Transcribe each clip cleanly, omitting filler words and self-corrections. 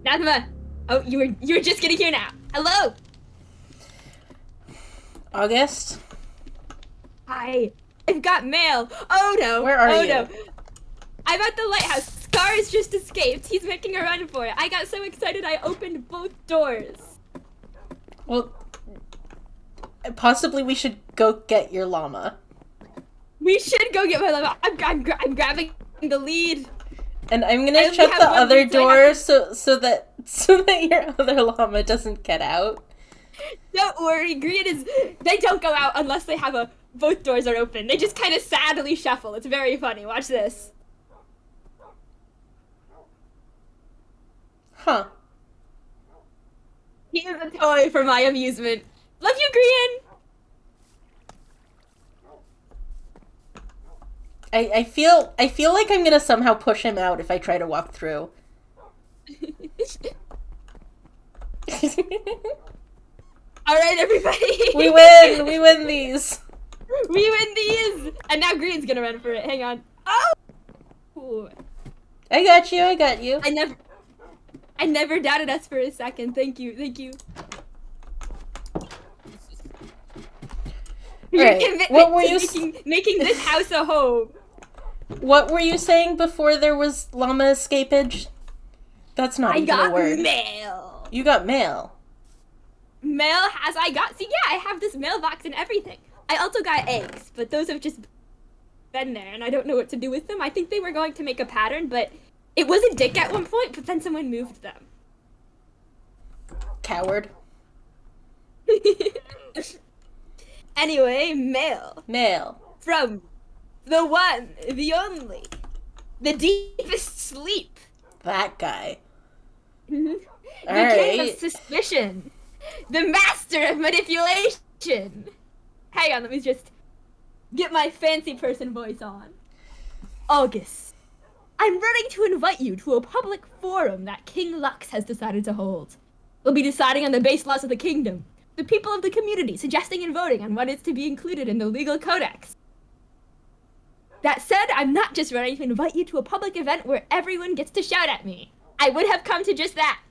Nathema! Oh, you were just getting here now. Hello! August? Hi. I've got mail. Oh no. Where are you? No. I'm at the lighthouse. Scar has just escaped. He's making a run for it. I got so excited I opened both doors. Well, possibly we should go get your llama. We should go get my llama. I'm grabbing the lead. And I'm gonna shut the other door so that your other llama doesn't get out. Don't worry, they don't go out unless they have both doors are open. They just kind of sadly shuffle. It's very funny. Watch this. Huh. He is a toy for my amusement. Love you, Grian! I feel like I'm gonna somehow push him out if I try to walk through. Alright, everybody! We win! We win these! We win these! And now Green's gonna run for it. Hang on. Oh! Ooh. I got you, I got you. I never doubted us for a second. Thank you. Right. What were you making this house a home? What were you saying before there was llama escapage? That's not even a word. I got mail. You got mail. See, yeah, I have this mailbox and everything. I also got eggs, but those have just been there, and I don't know what to do with them. I think they were going to make a pattern, but it was a dick at one point, but then someone moved them. Coward. Anyway, mail. Mail. From the one, the only, the deepest sleep. That guy. The Alright. king of suspicion. The master of manipulation. Hang on, let me just get my fancy person voice on. August, I'm running to invite you to a public forum that King Lux has decided to hold. We'll be deciding on the base laws of the kingdom, the people of the community suggesting and voting on what is to be included in the legal codex. That said, I'm not just running to invite you to a public event where everyone gets to shout at me. I would have come to just that.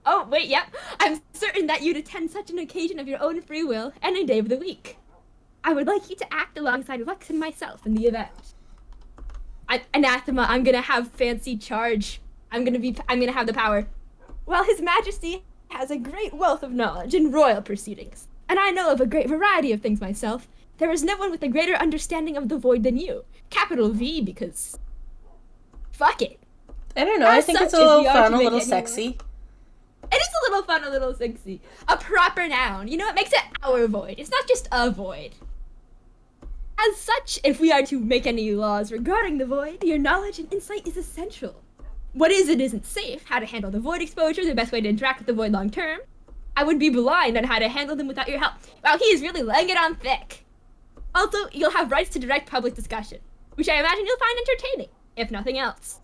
Oh, wait, yep. I'm certain that you'd attend such an occasion of your own free will any day of the week. I would like you to act alongside Lux and myself in the event. Anathema, I'm gonna have fancy charge. I'm gonna have the power. Well, His Majesty has a great wealth of knowledge in royal proceedings, and I know of a great variety of things myself. There is no one with a greater understanding of the void than you. Capital V, because... fuck it. I don't know, I think it's a little fun, a little sexy. It is a little fun, a little sexy. A proper noun. You know, it makes it our void. It's not just a void. As such, if we are to make any laws regarding the void, your knowledge and insight is essential. What is and isn't safe, how to handle the void exposure, the best way to interact with the void long term. I would be blind on how to handle them without your help. Wow, he is really laying it on thick. Also, you'll have rights to direct public discussion, which I imagine you'll find entertaining, if nothing else.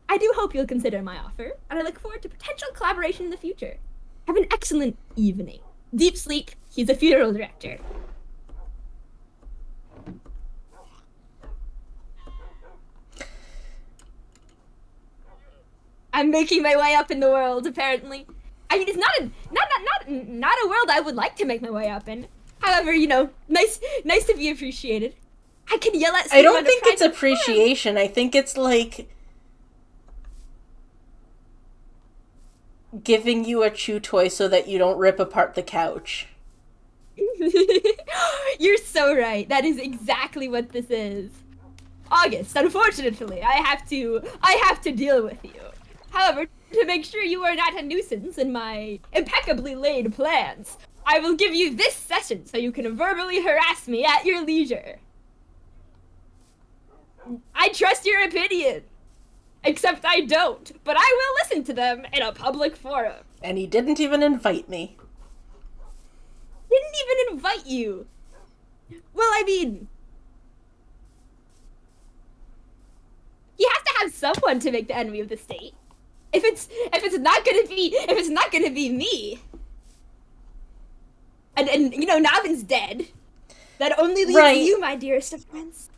I do hope you'll consider my offer, and I look forward to potential collaboration in the future. Have an excellent evening. Deep sleep, he's a funeral director. I'm making my way up in the world, apparently. I mean, it's not a world I would like to make my way up in. However, you know, nice to be appreciated. I can yell at someone. I don't think it's appreciation. I think it's like giving you a chew toy so that you don't rip apart the couch. You're so right. That is exactly what this is. August, unfortunately, I have to deal with you. However, to make sure you are not a nuisance in my impeccably laid plans, I will give you this session so you can verbally harass me at your leisure. I trust your opinion. Except I don't, but I will listen to them in a public forum. And he didn't even invite me. Didn't even invite you. Well, I mean, he has to have someone to make the enemy of the state. If it's not gonna be me, and you know Navin's dead, that only leaves you, my dearest of friends.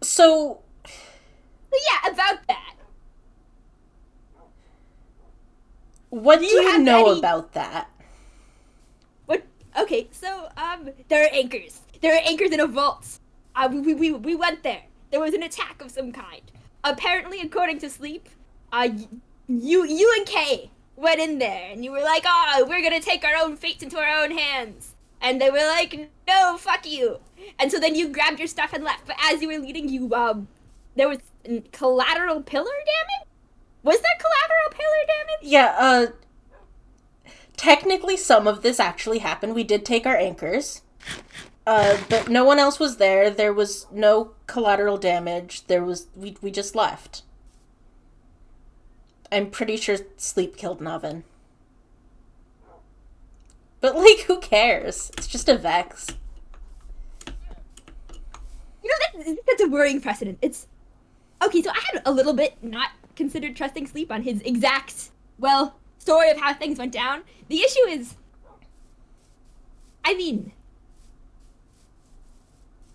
So yeah, about that. What do you know any... about that? What? Okay, so, there are anchors. There are anchors in a vault. We went there. There was an attack of some kind. Apparently, according to Sleep, you and Kay went in there, and you were like, oh, we're gonna take our own fate into our own hands. And they were like, no, fuck you. And so then you grabbed your stuff and left. But as you were leading, there was collateral pillar damage? Was there collateral pillar damage? Yeah, technically some of this actually happened. We did take our anchors. But no one else was there. There was no collateral damage. We just left. I'm pretty sure Sleep killed Navin. But, like, who cares? It's just a Vex. You know, that's a worrying precedent. It's... Okay, so I had a little bit not considered trusting Sleep on his exact, well, story of how things went down. The issue is... I mean...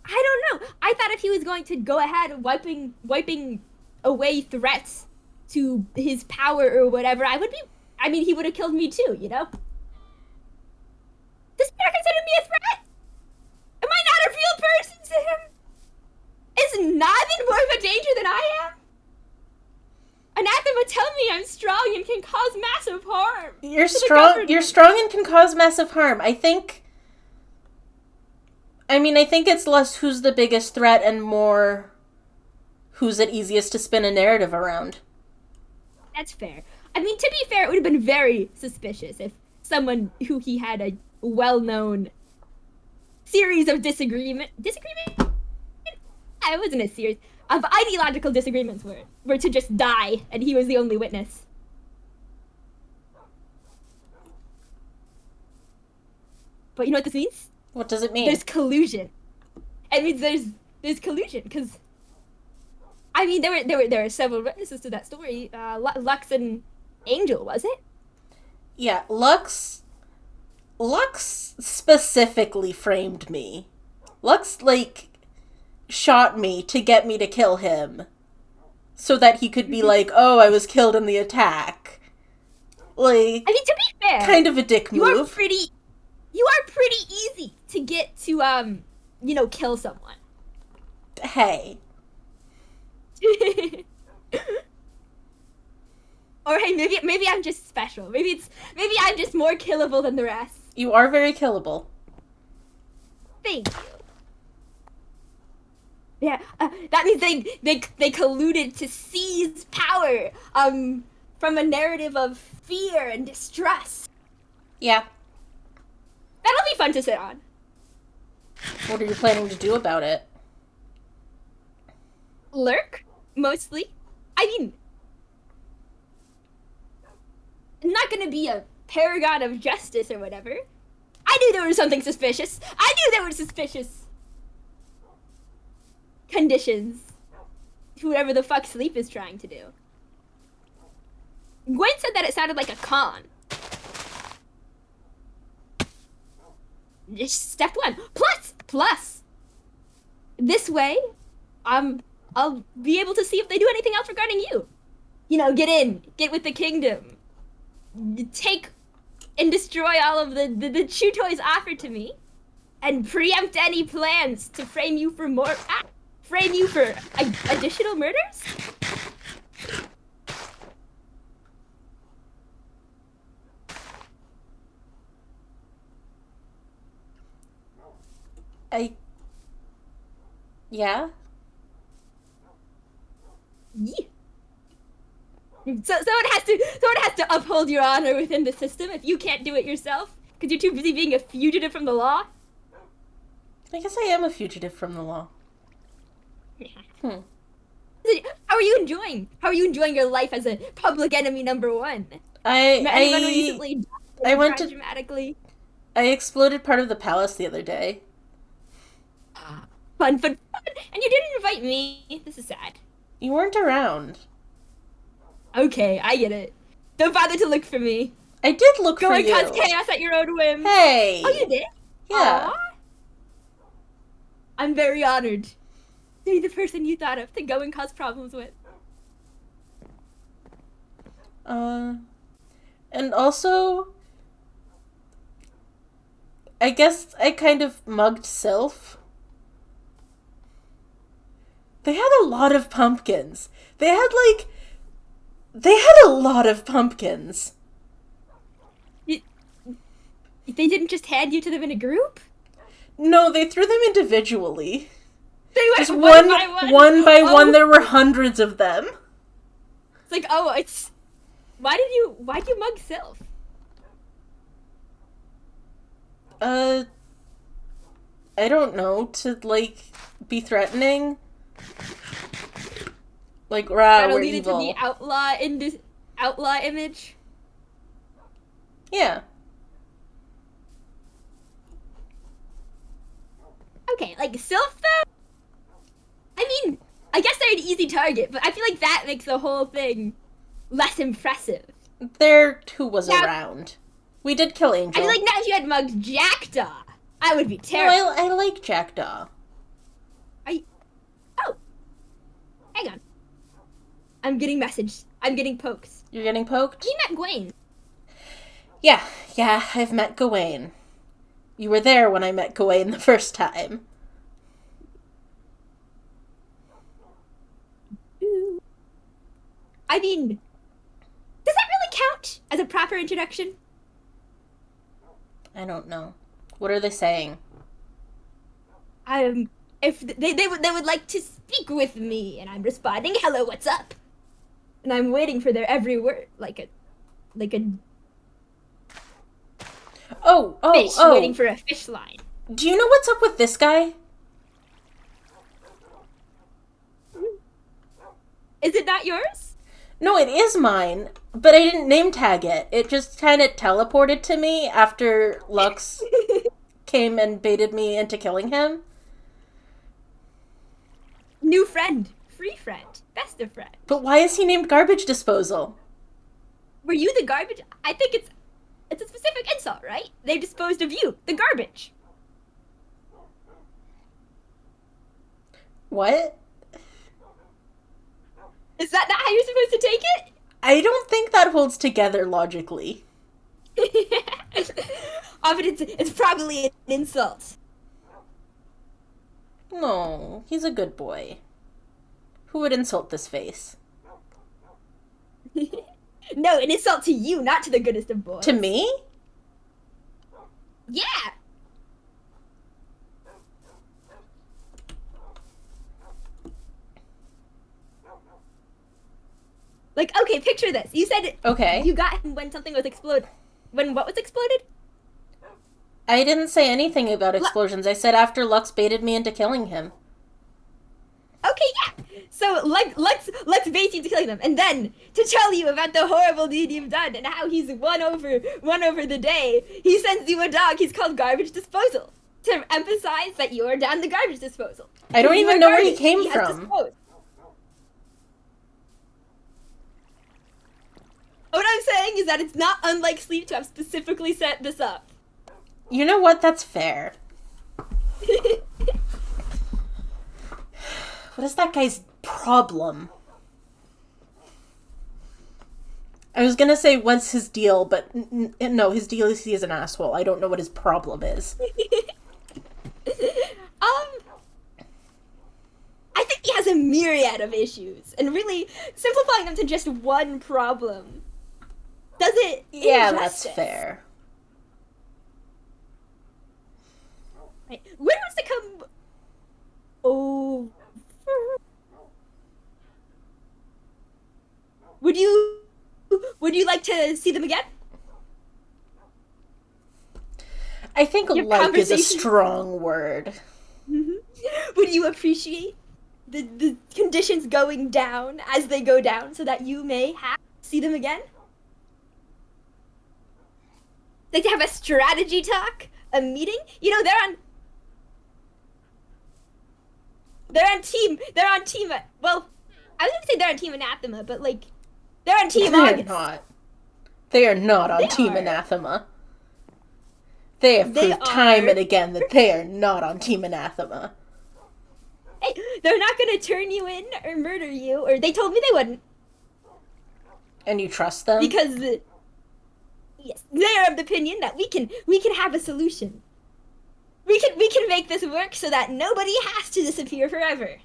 I don't know. I thought if he was going to go ahead wiping away threats to his power or whatever, he would have killed me too, you know? Does Peter consider me a threat? Am I not a real person to him? Is Navin more of a danger than I am? Anathema tell me I'm strong and can cause massive harm. You're strong and can cause massive harm. I think it's less who's the biggest threat and more who's it easiest to spin a narrative around. That's fair. I mean, to be fair, it would have been very suspicious if someone who he had a well-known series of disagreement? It wasn't a series of ideological disagreements were to just die, and he was the only witness. But you know what this means? What does it mean? There's collusion. It means there's collusion, because I mean there were several witnesses to that story. Lux and Angel, was it? Yeah, Lux specifically framed me. Lux, like, shot me to get me to kill him. So that he could be like, oh, I was killed in the attack. Like, I mean, to be fair, kind of a dick move. You are pretty easy to get to, kill someone. Hey. Or hey, maybe I'm just special. Maybe I'm just more killable than the rest. You are very killable. Thank you. Yeah, that means they colluded to seize power, from a narrative of fear and distrust. Yeah. That'll be fun to sit on. What are you planning to do about it? Lurk, mostly. I mean, I'm not gonna be a paragon of justice or whatever. I knew there was something suspicious. I knew there were suspicious conditions to whatever the fuck Sleep is trying to do. Gwen said that it sounded like a con. Just step one. Plus. This way, I'll be able to see if they do anything else regarding you. You know, get with the kingdom. Take and destroy all of the chew toys offered to me, and preempt any plans to frame you for additional murders? Yeah? Yeah. So someone has to uphold your honor within the system if you can't do it yourself, because you're too busy being a fugitive from the law? I guess I am a fugitive from the law. How are you enjoying your life as a public enemy _1? Anyone recently died dramatically? I exploded part of the palace the other day. Fun. And you didn't invite me. This is sad. You weren't around. Okay, I get it. Don't bother to look for me. I did look for you. Go and cause chaos at your own whim. Hey! Oh, you did? Yeah. Aww. I'm very honored to be the person you thought of to go and cause problems with. And also, I guess I kind of mugged Sylph. They had a lot of pumpkins. They had a lot of pumpkins. They didn't just hand you to them in a group? No, they threw them individually. They went Just one by one. One by one, there were hundreds of them. It's like, oh, it's... Why'd you mug Sylph? I don't know, to, be threatening. Like, rah, we're lead evil. Into the outlaw image? Yeah. Okay, Sylph, though? I mean, I guess they're an easy target, but I feel like that makes the whole thing less impressive. Who was around. We did kill Angel. I feel like now if you had mugged Jackdaw, I would be terrible. No, I like Jackdaw. Oh! Hang on. I'm getting messaged. I'm getting pokes. You're getting poked? You met Gawain. Yeah, I've met Gawain. You were there when I met Gawain the first time. I mean, does that really count as a proper introduction? I don't know. What are they saying? If they would like to speak with me, and I'm responding, hello, what's up? And I'm waiting for their every word, like a fish waiting for a fish line. Do you know what's up with this guy? Is it not yours? No, it is mine, but I didn't name tag it. It just kind of teleported to me after Lux came and baited me into killing him. New friend. Free friend. Best of friend. But why is he named Garbage Disposal? Were you the garbage? I think it's a specific insult, right? They disposed of you, the garbage. What? Is that not how you're supposed to take it? I don't think that holds together logically. But it's probably an insult. No, he's a good boy. Who would insult this face? No, an insult to you, not to the goodest of boys. To me? Yeah. Okay, picture this. You said you got him when something was exploded. When what was exploded? I didn't say anything about explosions. I said after Lux baited me into killing him. Okay, yeah. So Lux baits you to killing them, and then to tell you about the horrible deed you've done and how he's won over the day, he sends you a dog. He's called Garbage Disposal to emphasize that you are down the garbage disposal. I don't even know where he came from. What I'm saying is that it's not unlike Sleep to have specifically set this up. You know what? That's fair. What is that guy's problem? I was gonna say, what's his deal, but no, his deal is he is an asshole. I don't know what his problem is. I think he has a myriad of issues, and really simplifying them to just one problem does it Yeah, injustice. that's fair. Right. When was to come over? Would you like to see them again? I think like is a strong word. Mm-hmm. Would you appreciate the conditions going down as they go down so that you may see them again? Like to have a strategy talk, a meeting? You know, they're on team, well, I was gonna say they're on team Anathema, but they're on team August. They are not on team Anathema. They have proved time and again that they are not on team Anathema. Hey, they're not gonna turn you in or murder you, or they told me they wouldn't. And you trust them? Because, Yes, they are of the opinion that we can have a solution. We can make this work so that nobody has to disappear forever.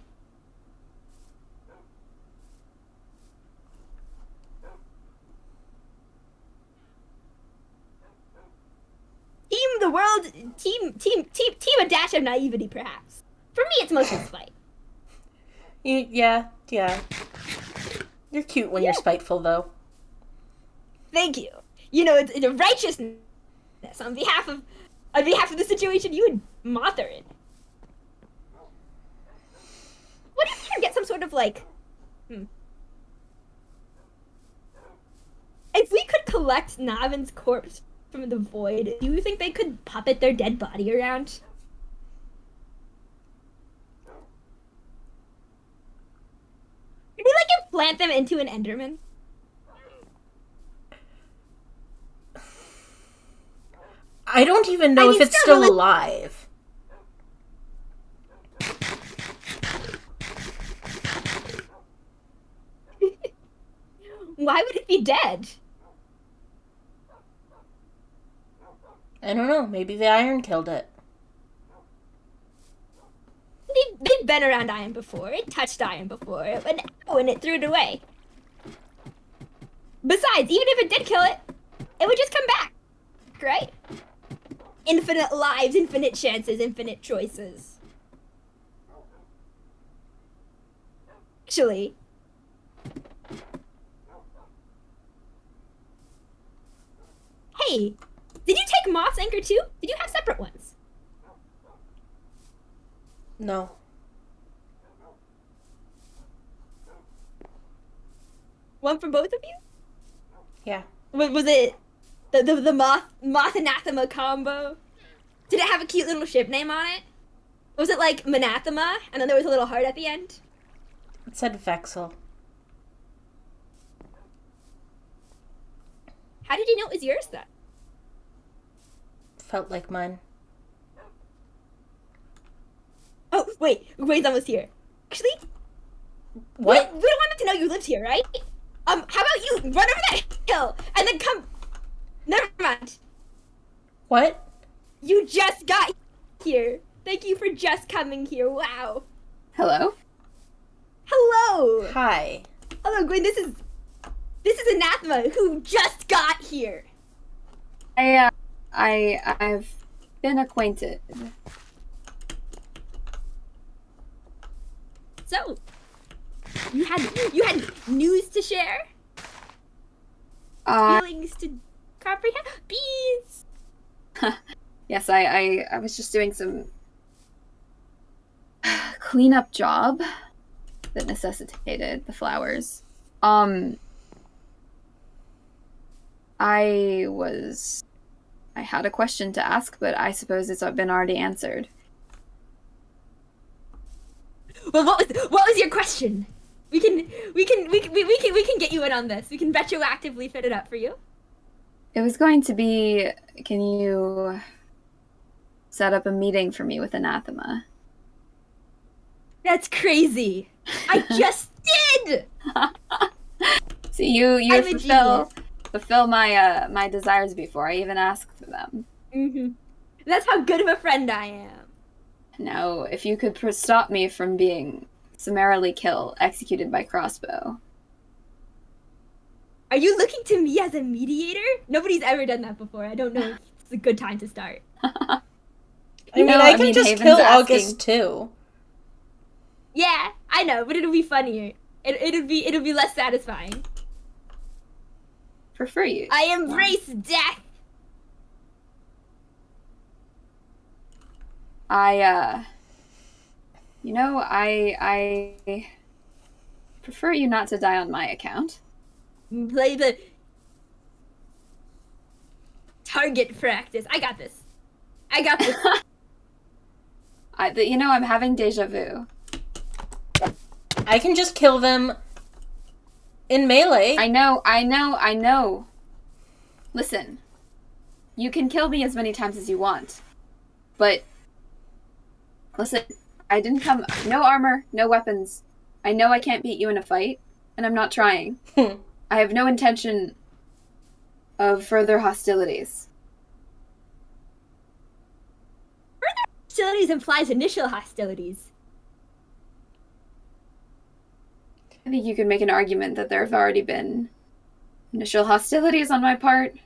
Team a dash of naivety, perhaps. For me, it's mostly spite. Yeah. You're cute when you're spiteful, though. Thank you. You know, it's a righteousness on behalf of the situation you and Moth are in. What if you get some sort of like, If we could collect Navin's corpse from the void, do you think they could puppet their dead body around? Could we like implant them into an Enderman? I don't even know if it's still alive. Why would it be dead? I don't know. Maybe the iron killed it. They've been around iron before. It touched iron before. And it threw it away. Besides, even if it did kill it, it would just come back. Right? Infinite lives, infinite chances, infinite choices. Actually... Hey, did you take Moth's anchor too? Did you have separate ones? No. One for both of you? Yeah. Was it the moth anathema combo? Did it have a cute little ship name on it? Was it like Manathema, and then there was a little heart at the end? It said Vexel. How did you know it was yours then? Felt like mine. Oh, wait, Gawain's almost here. Actually, What? we don't want them to know you lived here, right? How about you run over that hill and then come? Never mind. What? You just got here. Thank you for just coming here. Wow. Hello? Hello. Hi. Hello, Gwen. This is Anathema, who just got here. I've been acquainted. So, you had news to share? Feelings to comprehend? Bees! Yes, I was just doing some cleanup job that necessitated the flowers. I had a question to ask, but I suppose it's been already answered. Well, what was your question? We can get you in on this. We can retroactively fit it up for you. It was going to be, can you set up a meeting for me with Anathema? That's crazy. I just did. See, you fulfill my desires before I even asked for them. Mm-hmm. That's how good of a friend I am. Now, if you could stop me from being summarily executed by crossbow. Are you looking to me as a mediator? Nobody's ever done that before. I don't know if it's a good time to start. I can just Haven's kill asking. August too. Yeah, I know, but it'll be funnier. It'll be less satisfying. Prefer you. I embrace death. I prefer you not to die on my account. Play the target practice. I got this. I'm having deja vu. I can just kill them in melee. I know. Listen, you can kill me as many times as you want, but listen, I didn't come. No armor, no weapons. I know I can't beat you in a fight, and I'm not trying. I have no intention of further hostilities. Hostilities implies initial hostilities. I think you could make an argument that there have already been initial hostilities on my part.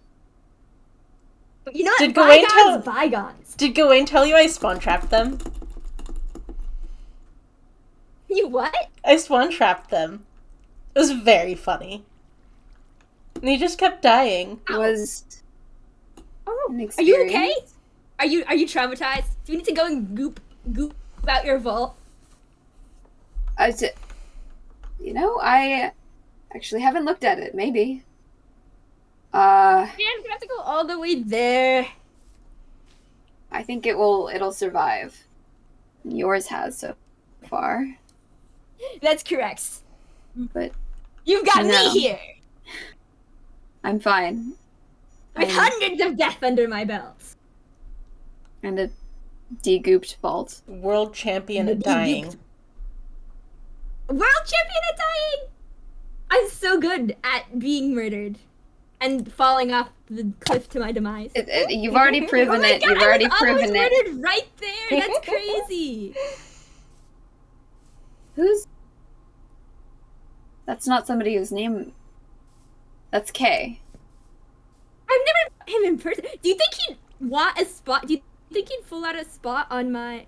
You know what? Did Gawain Bygones, bygones. Did Gawain tell you I spawn trapped them? You what? I spawn trapped them. It was very funny. And he just kept dying. It was Oh, an are you okay? experience. Are you traumatized? Do we need to go and goop out your vault? I actually haven't looked at it. Maybe. Man, we're gonna have to go all the way there. I think it'll survive. Yours has so far. That's correct. But You've got No. me here I'm fine. with hundreds of death under my belt. And a degooped vault. World champion The at dying. degooped. World champion at dying. I'm so good at being murdered and falling off the cliff to my demise. You've already proven Oh my it. God, You've already I was almost proven it. murdered right there. That's crazy. Who's? That's not somebody whose name. That's Kay. I've never met him in person. Do you think he'd want a spot? Do you think he'd pull out a spot on my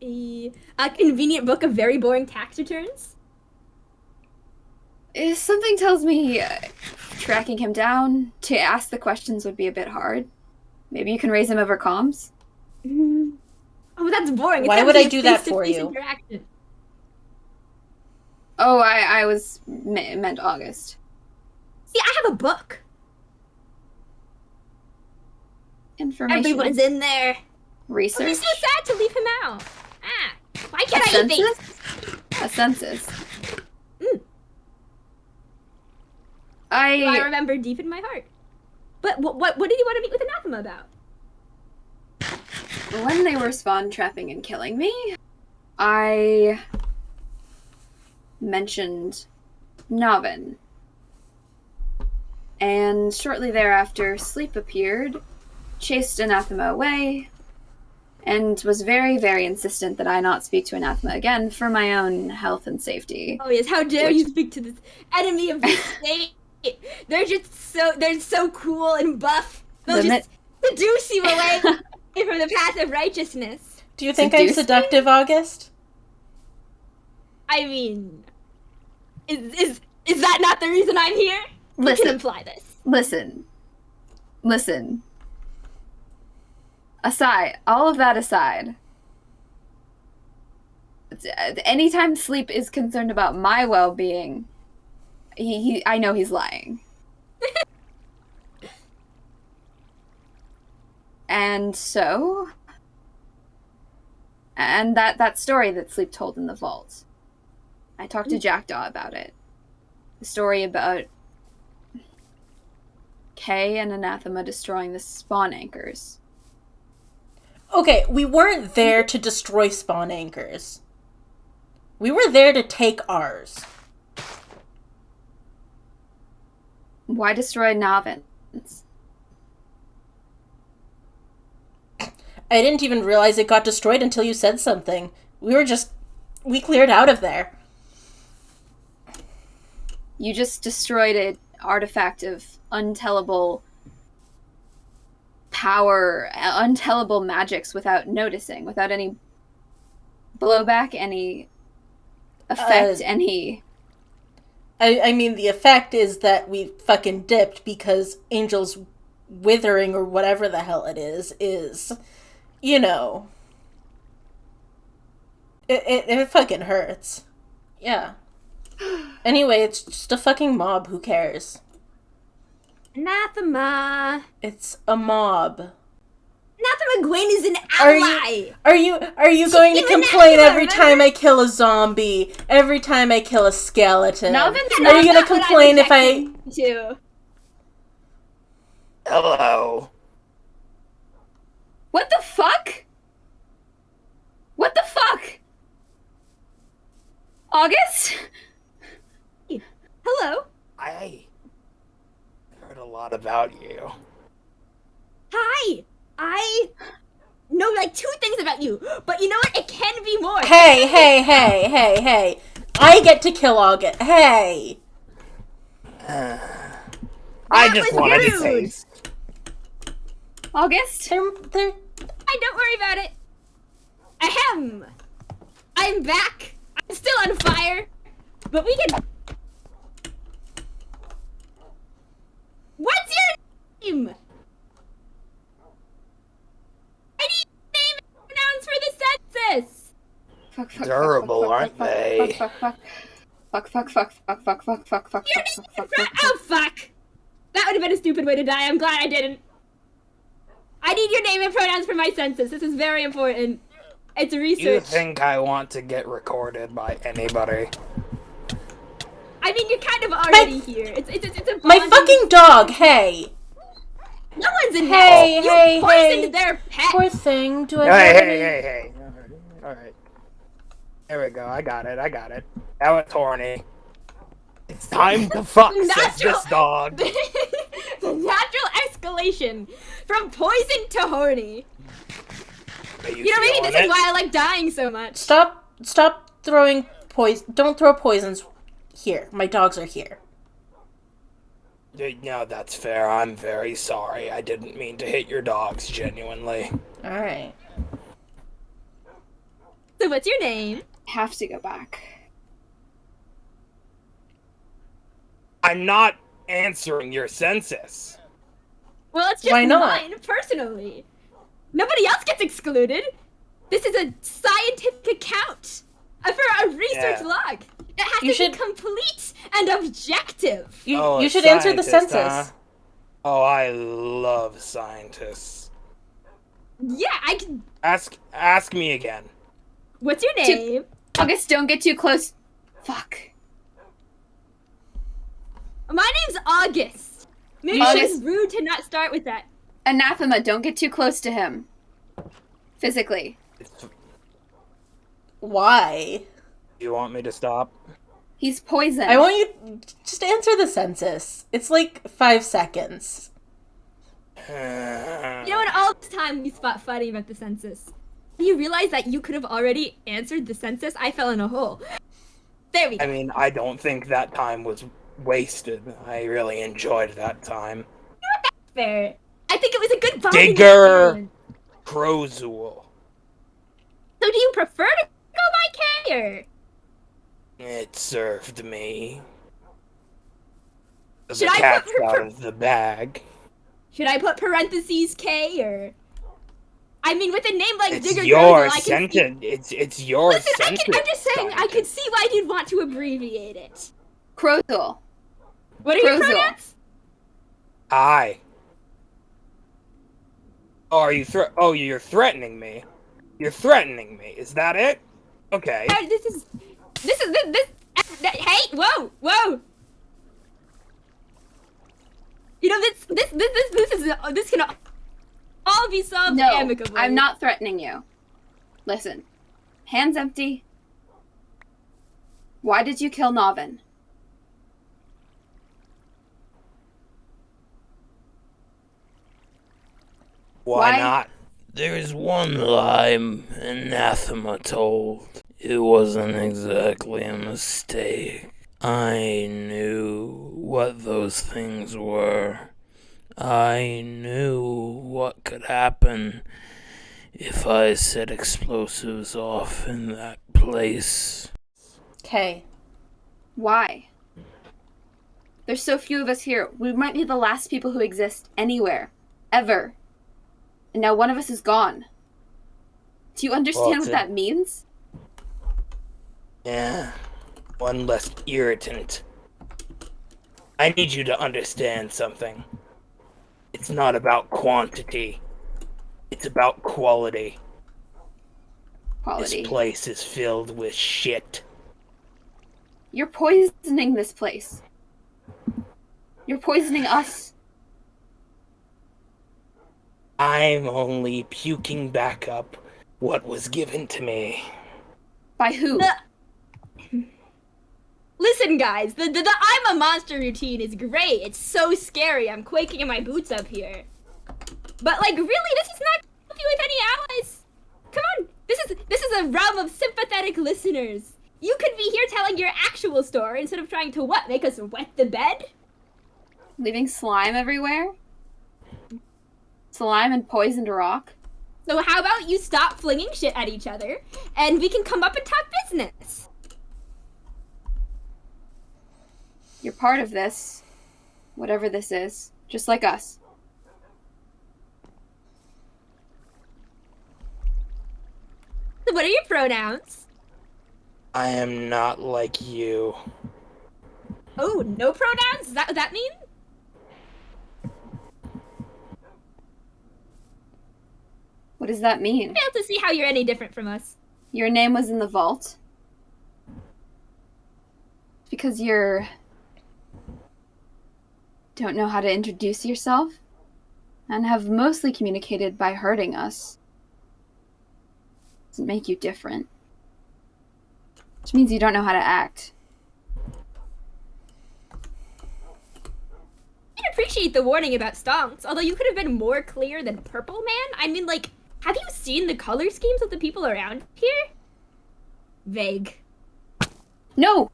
a convenient book of very boring tax returns? Something tells me tracking him down to ask the questions would be a bit hard. Maybe you can raise him over comms? Oh, that's boring. Why It's would I gotta be do a that for face-to-face you? interaction. Oh, I was meant August. See, I have a book. Information. Everyone's in there. It'd Research. be so sad to leave him out. Ah, why can't A I eat census? things? A census. Mm. I remember deep in my heart. But what did you want to meet with Anathema about? When they were spawn trapping and killing me, I mentioned Navin. And shortly thereafter, Sleep appeared, chased Anathema away, and was very, very insistent that I not speak to Anathema again for my own health and safety. Oh yes, how dare Which- you speak to this enemy of the state? They're so cool and buff. They'll The just seduce you away from the path of righteousness. Do you think I'm Seduce me? seductive, August? I mean, is that not the reason I'm here? You Listen. can imply this. Listen. All of that aside, anytime Sleep is concerned about my well-being, I know he's lying. And so, and that story that Sleep told in the vault, I talked to Jackdaw about it. The story about Kay and Anathema destroying the spawn anchors. Okay, we weren't there to destroy spawn anchors. We were there to take ours. Why destroy Navins? I didn't even realize it got destroyed until you said something. We cleared out of there. You just destroyed an artifact of untellable power, untellable magics without noticing, without any blowback, any effect, any... I mean, the effect is that we fucking dipped because Angel's withering or whatever the hell it is, you know... It fucking hurts. Yeah. Anyway, it's just a fucking mob, who cares? Anathema. It's a mob. Anathema Gwen is an Are ally. Are you going to Even complain Anathema, every time I kill a zombie? Every time I kill a skeleton? Navin's Are not you gonna complain if I... Too. Hello. What the fuck? What the fuck? August? Hello. I heard a lot about you. Hi! I know like 2 things about you, but you know what? It can be more. Hey. I get to kill August. Hey. I just was wanted to rude. taste. August? They're Don't worry about it. Ahem. I'm back. I'm still on fire, but we can. What's your name? I need name and pronouns for the census. Fuck. Durable, aren't they? Fuck. Oh fuck! That would have been a stupid way to die. I'm glad I didn't. I need your name and pronouns for my census. This is very important. It's research. You think I want to get recorded by anybody? I mean, you're kind of already here. It's a my bonding- fucking dog. Hey. No one's in Hey, there. hey, You poisoned hey. their pet. Poor thing. Do I have any? Hey. Alright. There we go. I got it. Now it's horny. It's time to fuck, says this dog. The natural escalation from poison to horny. Are you You know, maybe feeling this is it? why I like dying so much. Stop throwing poison. Don't throw poisons here. My dogs are here. No, that's fair. I'm very sorry. I didn't mean to hit your dogs, genuinely. All right. So what's your name? Have to go back. I'm not answering your census. Well, it's just Why not? mine, personally. Nobody else gets excluded. This is a scientific account for a research Yeah. log. It has You to should- be complete and objective. You Oh, a should answer the scientist, census. huh? Oh, I love scientists. Yeah, I can. Ask me again. What's your name? August, don't get too close. Fuck. My name's August. Maybe August. it was rude to not start with that. Anathema, don't get too close to him. Physically. Why? You want me to stop? He's poison. I want you just answer the census. It's like 5 seconds. You know, in all this time we spot fighting about the census, you realize that you could have already answered the census. I fell in a hole. There we go. I mean, I don't think that time was wasted. I really enjoyed that time. Fair. I think it was a good bonding Digger. experience. Crozul. So do you prefer to go by K or? It served me. The Should I cat's put her out of the bag. Should I put parentheses K or? I mean, with a name like It's Digger your Grozel, I can see. sentence. It's your Listen, sentence. I'm just saying, I could see why you'd want to abbreviate it. Crozul. What are your Grozel. pronouns? Hi. Oh, are you you're threatening me. You're threatening me. Is that it? Okay. This. Hey, whoa. You know, this can all be solved No, amicably. I'm not threatening you. Listen. Hands empty. Why did you kill Novin? Why Why? not? There's one lie Anathema told. It wasn't exactly a mistake. I knew what those things were. I knew what could happen if I set explosives off in that place. Okay. Why? There's so few of us here. We might be the last people who exist anywhere. Ever. And now one of us is gone. Do you understand Well, what that means? Yeah. One less irritant. I need you to understand something. It's not about quantity. It's about quality. Quality. This place is filled with shit. You're poisoning this place. You're poisoning us. I'm only puking back up what was given to me. By who? Listen, guys, the I'm a monster routine is great. It's so scary. I'm quaking in my boots up here. But like, really, this is not help you with any allies. Come on, this is a realm of sympathetic listeners. You could be here telling your actual story instead of trying to what? Make us wet the bed? Leaving slime everywhere? Slime and poisoned rock? So how about you stop flinging shit at each other, and we can come up and talk business? You're part of this. Whatever this is. Just like us. So what are your pronouns? I am not like you. Oh, no pronouns? Is that what that mean? What does that mean? Fail to see how you're any different from us. Your name was in the vault? Because you're... don't know how to introduce yourself? And have mostly communicated by hurting us. Doesn't make you different. Which means you don't know how to act. I can appreciate the warning about stonks, although you could have been more clear than Purple Man. I mean, like, have you seen the color schemes of the people around here? Vague. No!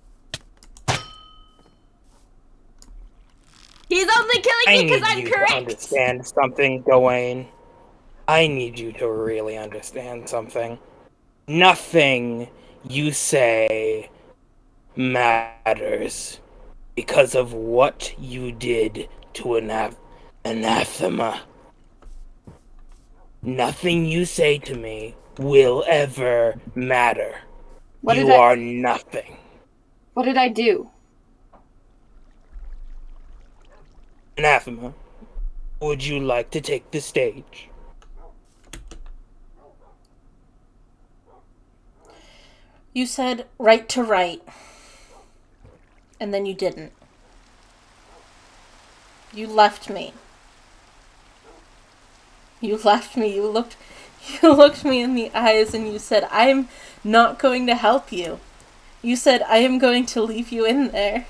He's only killing me because I'm you correct! to understand something, Gawain. I need you to really understand something. Nothing you say matters because of what you did to anathema. Nothing you say to me will ever matter. You are nothing. What did I do? Anathema, would you like to take the stage? You said right to right. And then you didn't. You left me. You left me. You looked me in the eyes and you said, I'm not going to help you. You said, I am going to leave you in there.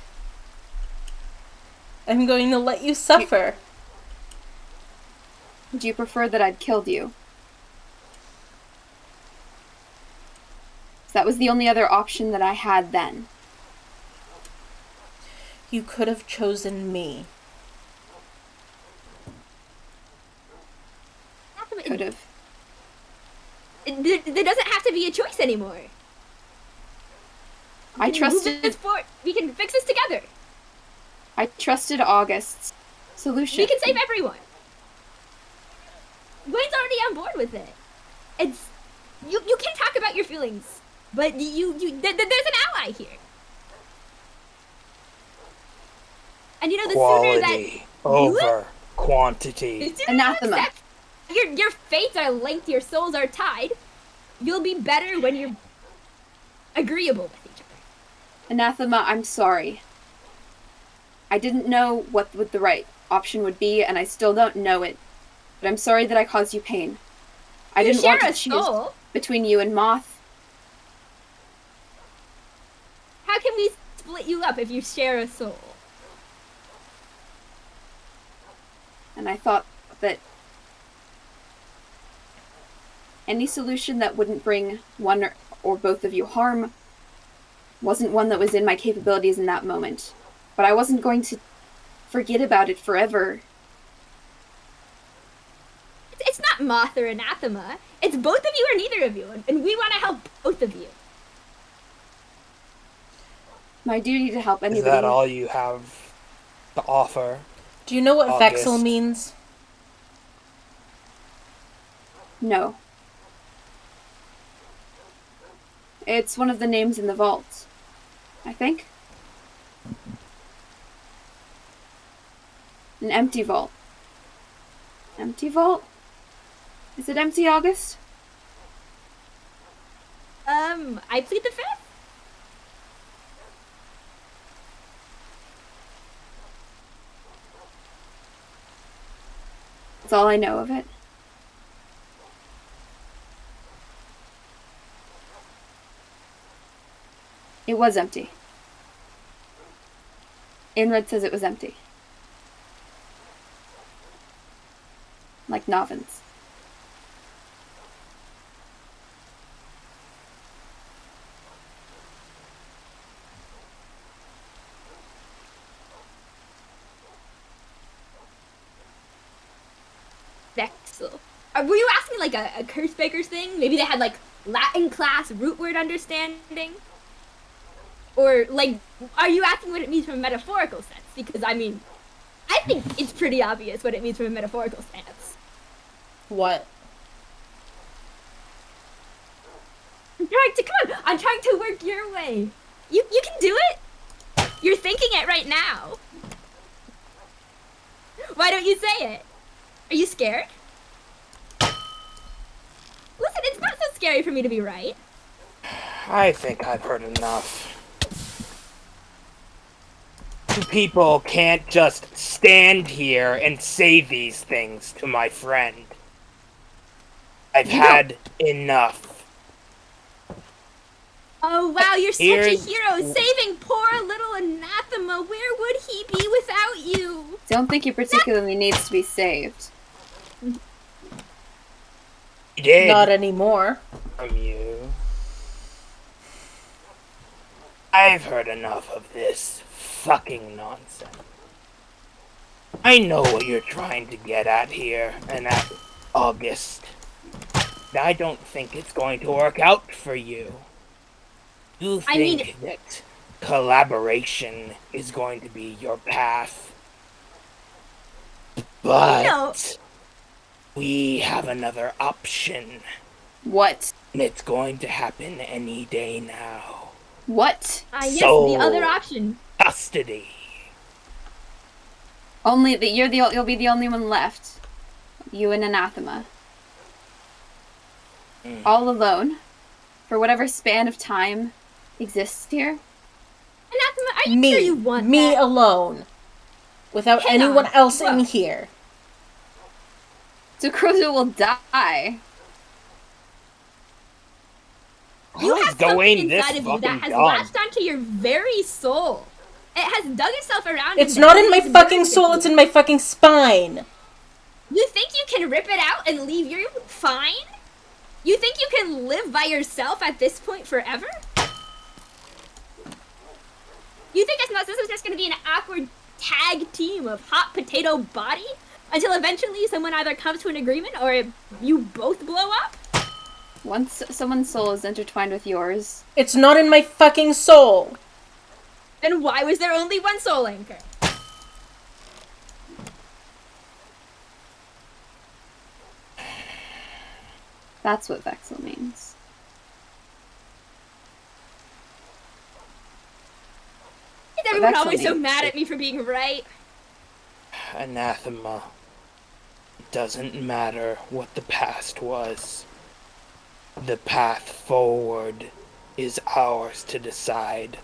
I'm going to let you suffer. Would you prefer that I'd killed you? That was the only other option that I had then. You could have chosen me. Could have. There doesn't have to be a choice anymore. I trusted... We can fix this together. I trusted August's solution. We can save everyone. Gawain's already on board with it. It's... You can talk about your feelings. But there's an ally here. And you know, the sooner that over quantity. Anathema. Your fates are linked, your souls are tied. You'll be better when you're agreeable with each other. Anathema, I'm sorry. I didn't know what the right option would be, and I still don't know it. But I'm sorry that I caused you pain. I didn't want to choose between you and Moth. How can we split you up if you share a soul? And I thought that any solution that wouldn't bring one or both of you harm wasn't one that was in my capabilities in that moment. But I wasn't going to forget about it forever. It's not Moth or Anathema. It's both of you or neither of you, and we want to help both of you. My duty to help anybody. Is that all you have to offer? Do you know what August? Vexel means? No. It's one of the names in the vault, I think. An empty vault. Empty vault? Is it empty, August? I plead the fifth. That's all I know of it. It was empty. Inred says it was empty. Like Novin's. Vexel. Were you asking like a curse breakers thing? Maybe they had like Latin class root word understanding? Or like, are you asking what it means from a metaphorical sense? Because I mean, I think it's pretty obvious what it means from a metaphorical stance. What? I'm trying to work your way. You can do it. You're thinking it right now. Why don't you say it? Are you scared? Listen, it's not so scary for me to be right. I think I've heard enough. You people can't just stand here and say these things to my friend. I've had enough. Oh wow, you're such a hero, saving poor little Anathema. Where would he be without you? Don't think he particularly needs to be saved. He did. Not anymore. From you. I've heard enough of this fucking nonsense. I know what you're trying to get at here, and at August. I don't think it's going to work out for you. You think that collaboration is going to be your path. But we have another option. What? And it's going to happen any day now. What? Yes, the other option. Custody. Only that you'll be the only one left. You and Anathema. All alone. For whatever span of time exists here. Anathema, are you sure you want me that? alone. Without anyone else in here. So Crozo will die. You have something inside of you that has latched onto your very soul. It has dug itself around. It's not in my fucking soul, it's in my fucking spine. You think you can rip it out and leave you fine? You think you can live by yourself at this point forever? You think this is just going to be an awkward tag team of hot potato body? Until eventually someone either comes to an agreement or you both blow up? Once someone's soul is intertwined with yours... It's not in my fucking soul! Then why was there only one soul anchor? That's what Vexel means. Is everyone always so mad at me for being right? Anathema. It doesn't matter what the past was. The path forward is ours to decide.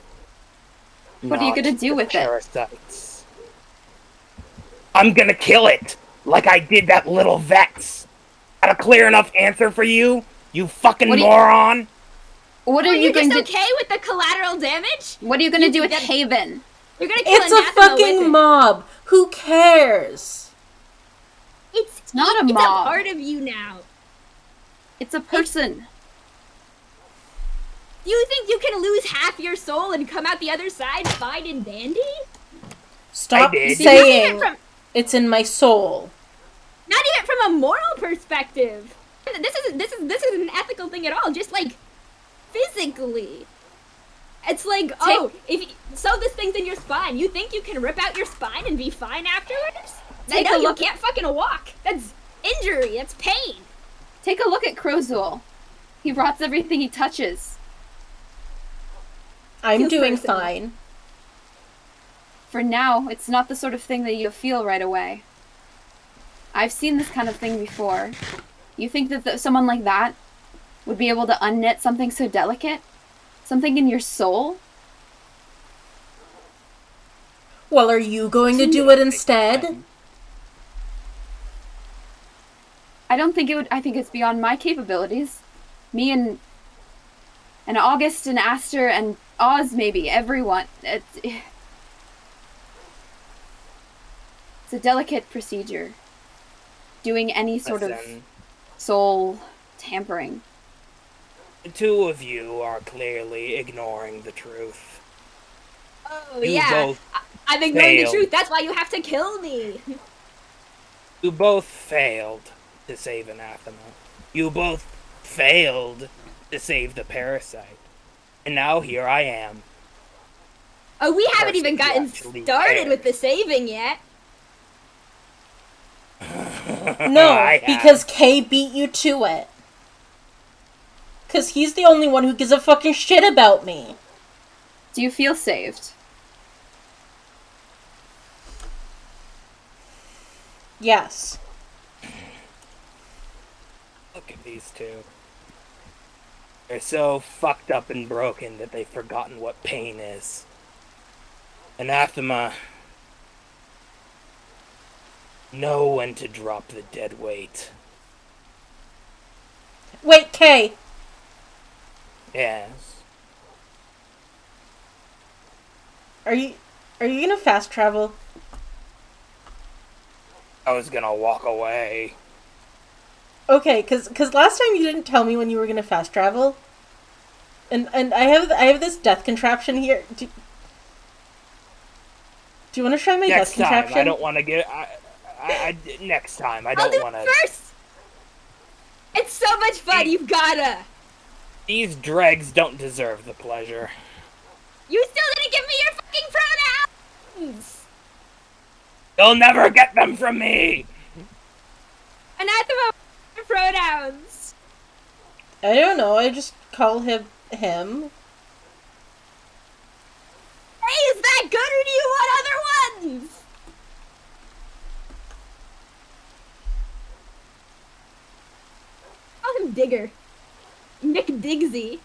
What are you gonna do with parasites. I'm gonna kill it! Like I did that little Vex! Got a clear enough answer for you? You fucking moron! What are you going to... okay with the collateral damage? What are you gonna do with Haven? You're gonna kill It's a fucking mob! Who cares? It's not a mob. It's a part of you now. It's a person. You think you can lose half your soul and come out the other side fine and dandy? Stop saying it's in my soul. Not even from a moral perspective. This isn't an ethical thing at all. Just like physically, it's like if this thing's in your spine, you think you can rip out your spine and be fine afterwards? I know you can't fucking walk. That's injury. That's pain. Take a look at Crozul. He rots everything he touches. I'm doing fine. For now, it's not the sort of thing that you'll feel right away. I've seen this kind of thing before. You think that someone like that would be able to unknit something so delicate? Something in your soul? Well, are you going to do it instead? I don't think it would. I think it's beyond my capabilities. Me and August and Aster and Oz, maybe everyone. It's a delicate procedure. Doing any sort of Listen, soul tampering. the two of you are clearly ignoring the truth. Oh, You yeah. both I'm ignoring the failed. truth. That's why you have to kill me. You both failed to save Anathema. You both failed to save the parasite. And now here I am. Oh, we haven't Person even who gotten actually started cares. with the saving yet. No, I have. because Kay beat you to it. Because he's the only one who gives a fucking shit about me. Do you feel saved? Yes. Look at these two. They're so fucked up and broken that they've forgotten what pain is. Anathema. Know when to drop the dead weight. Wait, Kay. Yes. Are you gonna fast travel? I was gonna walk away. Okay, cause last time you didn't tell me when you were gonna fast travel. And I have this death contraption here. Do you want to try my Next death time, contraption? I don't want to get. Next time, I I'll don't do want it to. first. It's so much fun. You've gotta. These dregs don't deserve the pleasure. You still didn't give me your fucking pronouns. You'll never get them from me. Anathema pronouns. I don't know. I just call him. Hey, is that good or do you want other ones? Call him Digger. Nick Digsy.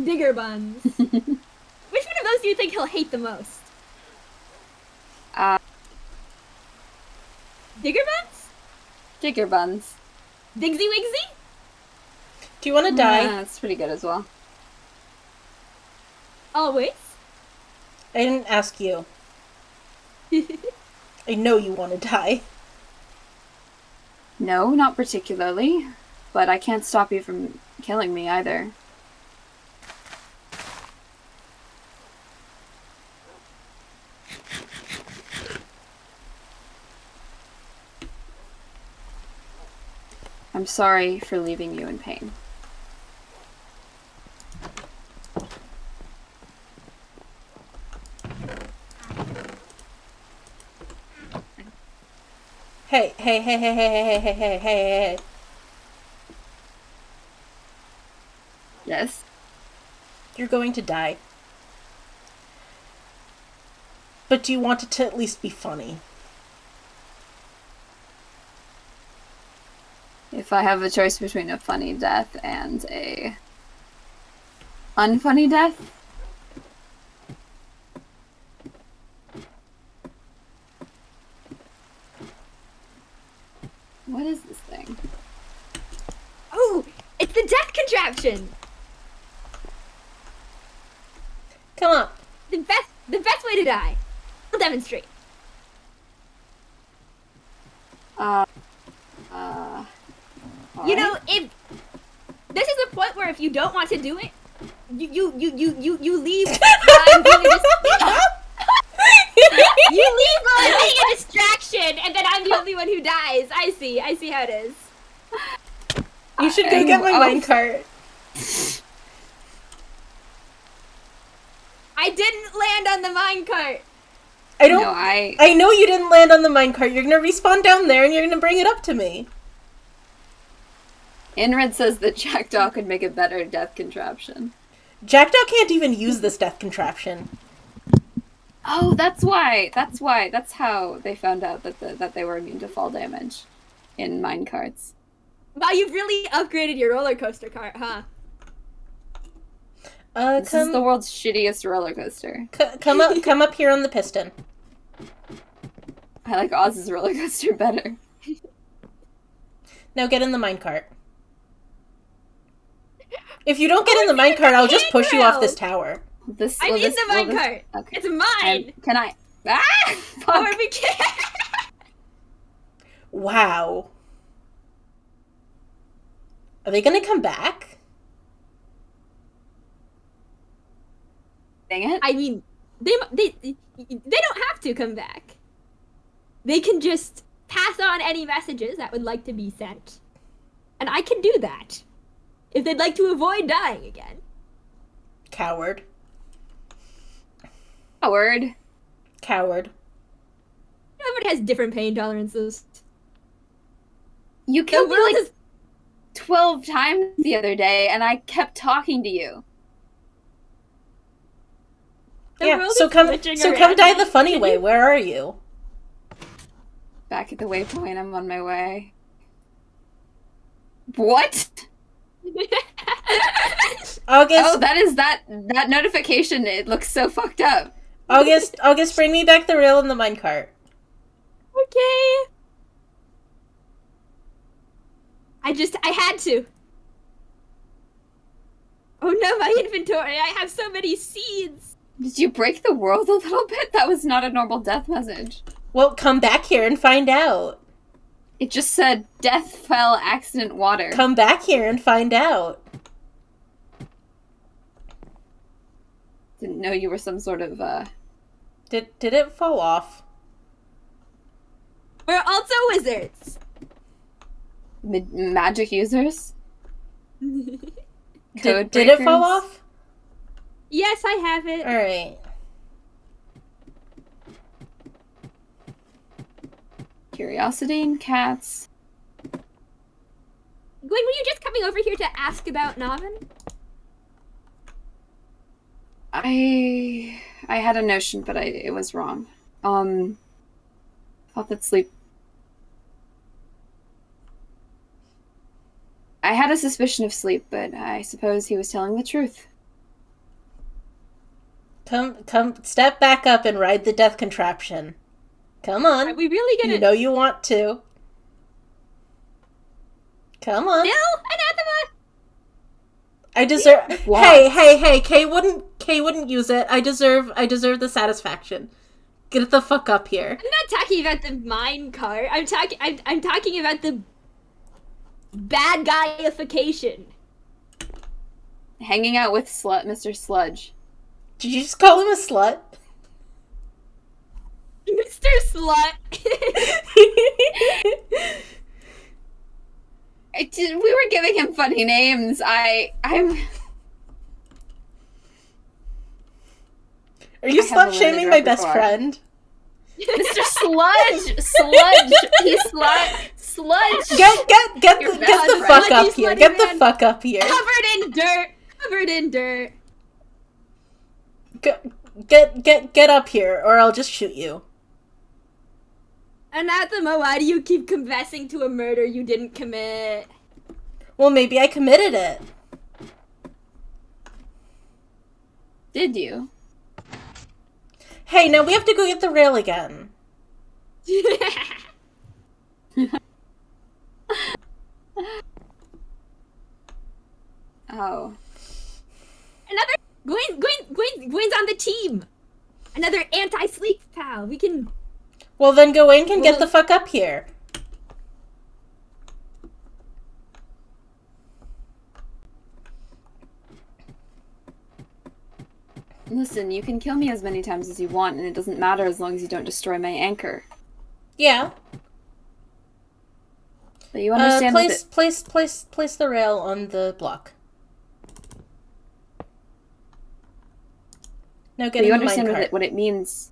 Digger Buns. Which one of those do you think he'll hate the most? Digger Buns? Digger buns. Digsy Wigsy? Do you want to die? That's pretty good as well. Always. I didn't ask you. I know you want to die. No, not particularly. But I can't stop you from killing me either. I'm sorry for leaving you in pain. Hey. Yes? You're going to die. But do you want it to at least be funny? If I have a choice between a funny death and a unfunny death, what is this thing? Oh, it's the death contraption. Come on. The best way to die. I'll demonstrate. You know, if this is a point where if you don't want to do it, you leave while I'm doing this. You leave while I'm being a distraction, and then I'm the only one who dies. I see how it is. You should go get my minecart. I didn't land on the minecart. I know you didn't land on the minecart. You're gonna respawn down there and you're gonna bring it up to me. Inred says that Jackdaw could make a better death contraption. Jackdaw can't even use this death contraption. Oh, that's why. That's how they found out that they were immune to fall damage in minecarts. Wow, you've really upgraded your roller coaster cart, huh? This is the world's shittiest roller coaster. Come up here on the piston. I like Oz's roller coaster better. Now get in the minecart. If you don't get in the minecart, I'll just push you off this tower. I'm in the minecart. Okay. It's mine. Can I? Ah! Or Fuck. we can't. Wow. Are they gonna come back? Dang it. I mean, they don't have to come back. They can just pass on any messages that would like to be sent. And I can do that. If they'd like to avoid dying again. Coward. Howard. Coward. Everybody has different pain tolerances. You The killed me world like is 12 times the other day, and I kept talking to you. the Yeah, world so is come glitching die around the me. funny way. Where are you? Back at the waypoint, I'm on my way. What? August, Oh, that is that notification. It looks so fucked up. August, bring me back the rail and the minecart. Okay. I had to. Oh no, my inventory. I have so many seeds. Did you break the world a little bit? That was not a normal death message. Well, come back here and find out. It just said death, fell, accident, water. Come back here and find out. Didn't know you were some sort of, Did it fall off? We're also wizards. magic users? Did Code it fall breakers? off? Yes, I have it. Alright. Curiosity and cats. Gwen, were you just coming over here to ask about Navin? I had a notion, but it was wrong. Thought that sleep. I had a suspicion of sleep, but I suppose he was telling the truth. Come, step back up and ride the death contraption. Come on. Are we really gonna... You know you want to. Come on. Still? Anathema? I deserve. What? Hey! Kay wouldn't use it. I deserve the satisfaction. Get the fuck up here. I'm not talking about the mine cart. I'm talking about the bad guyification. Hanging out with Mr. Sludge. Did you just call him a slut? Mr. Slut. We were giving him funny names. I'm. Are you I have a slut shaming limited my best repertoire. friend? Mr. Sludge! He's Sludge! Get Your the best fuck friend. up here. Slutty Get the man. fuck up here. Covered in dirt. Get up here, or I'll just shoot you. Anathema, why do you keep confessing to a murder you didn't commit? Well, maybe I committed it. Did you? Hey, now we have to go get the rail again. Oh. Another Gwen's on the team. Another anti-sleep pal. We can. Well, then Gawain can get the fuck up here. Listen, you can kill me as many times as you want, and it doesn't matter as long as you don't destroy my anchor. Yeah. But you understand that Place the rail on the block. Now get you in the understand minecart. what it means.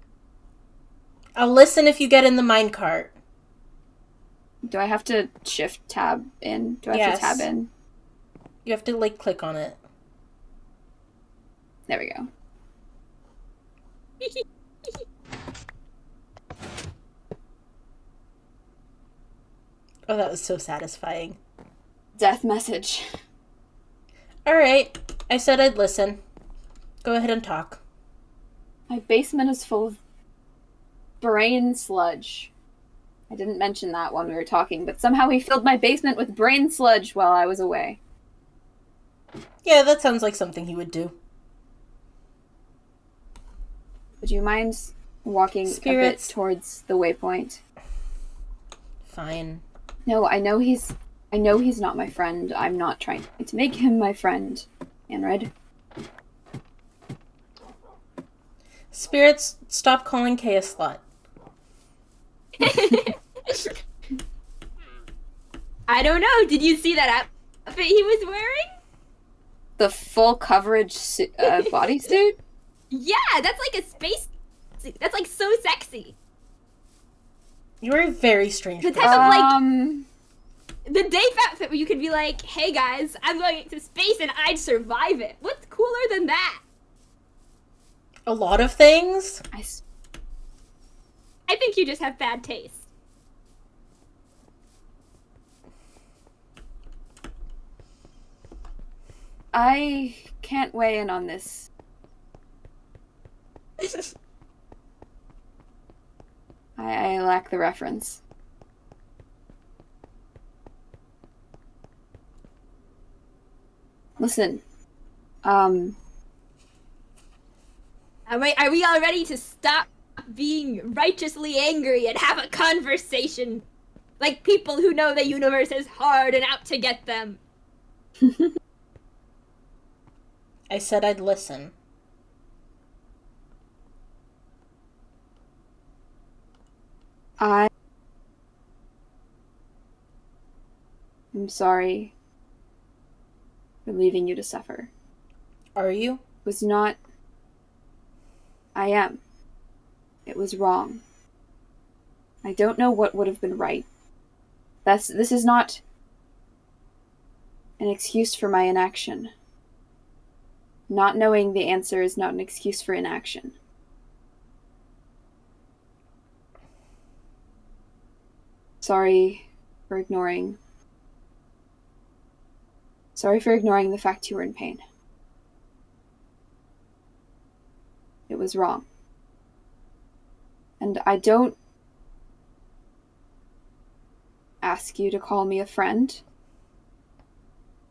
I'll listen if you get in the minecart. Do I have to shift tab in? Do I have Yes. to tab in? You have to, like, click on it. There we go. Oh, that was so satisfying. Death message. Alright, I said I'd listen. Go ahead and talk. My basement is full of brain sludge. I didn't mention that when we were talking, but somehow he filled my basement with brain sludge while I was away. Yeah, that sounds like something he would do. Would you mind walking a bit Spirits. towards the waypoint? Fine. No, I know he's not my friend. I'm not trying to make him my friend, Anred. Spirits, stop calling Kay a slut. I don't know. Did you see that outfit he was wearing? The full coverage bodysuit? Yeah, that's like a space suit. That's like so sexy. You are a very strange The person. type of like the Dave outfit where you could be like, "Hey guys, I'm going to space and I'd survive it." What's cooler than that? A lot of things? I think you just have bad taste. I can't weigh in on this. I lack the reference. Listen, Are we all ready to stop being righteously angry and have a conversation? Like people who know the universe is hard and out to get them. I said I'd listen. I'm sorry for leaving you to suffer. Are you? It was not... I am. It was wrong. I don't know what would have been right. This is not an excuse for my inaction. Not knowing the answer is not an excuse for inaction. Sorry for ignoring the fact you were in pain. It was wrong. And I don't ask you to call me a friend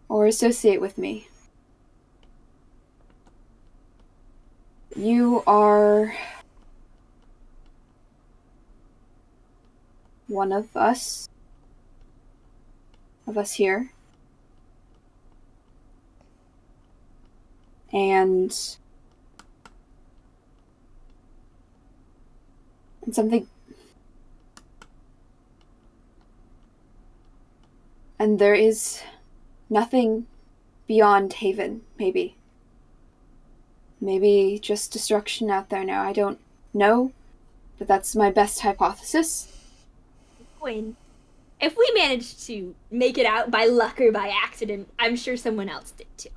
or associate with me. You are one of us here. And something, and there is nothing beyond Haven, maybe. Maybe just destruction out there now. I don't know, but that's my best hypothesis. Gawain, if we managed to make it out by luck or by accident, I'm sure someone else did too.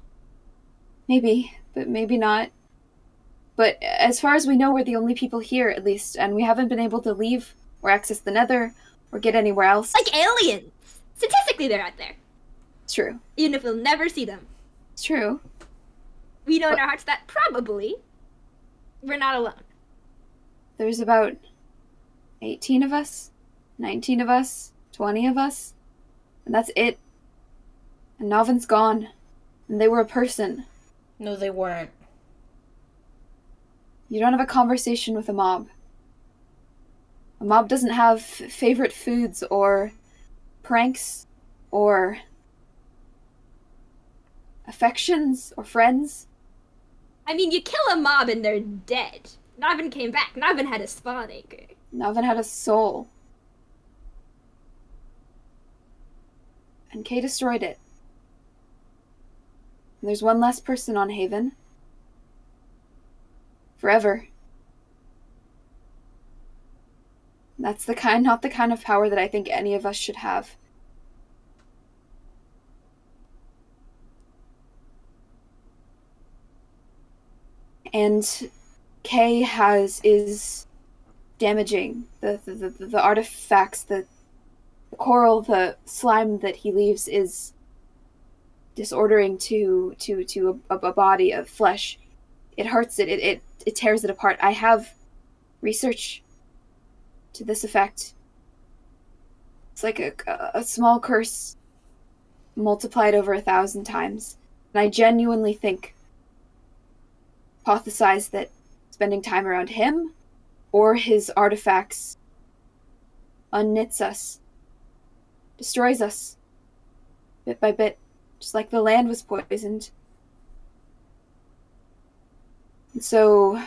Maybe, but maybe not. But as far as we know, we're the only people here, at least, and we haven't been able to leave or access the Nether or get anywhere else. Like aliens! Statistically, they're out there. It's true. Even if we'll never see them. It's true. We know in our hearts that probably we're not alone. There's about 18 of us, 19 of us, 20 of us, and that's it. And Novin's gone, and they were a person. No, they weren't. You don't have a conversation with a mob. A mob doesn't have favorite foods or pranks or affections or friends. I mean, you kill a mob and they're dead. Navin came back. Navin had a spawn acre. Navin had a soul. And Kay destroyed it. And there's one less person on Haven. Forever. That's not the kind of power that I think any of us should have. And Kay is damaging the artifacts, the coral, the slime that he leaves is disordering to a body of flesh. It hurts it. It tears it apart. I have research to this effect. It's like a small curse multiplied over 1,000 times. And I genuinely hypothesize that spending time around him or his artifacts unknits us destroys us. Bit by bit, just like the land was poisoned. And so...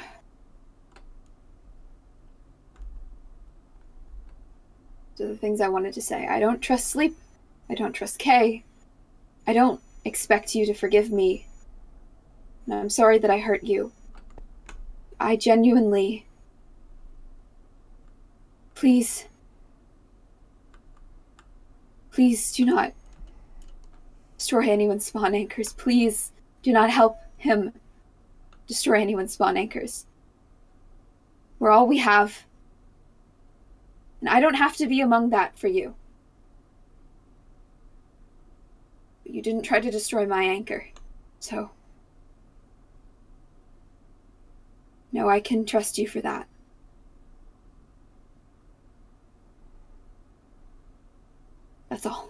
those are the things I wanted to say. I don't trust Sleep. I don't trust Kay. I don't expect you to forgive me. And I'm sorry that I hurt you. I genuinely... Please do not destroy anyone's spawn anchors. Please do not help him destroy anyone's spawn anchors. We're all we have. And I don't have to be among that for you. But you didn't try to destroy my anchor. So... no, I can trust you for that. That's all.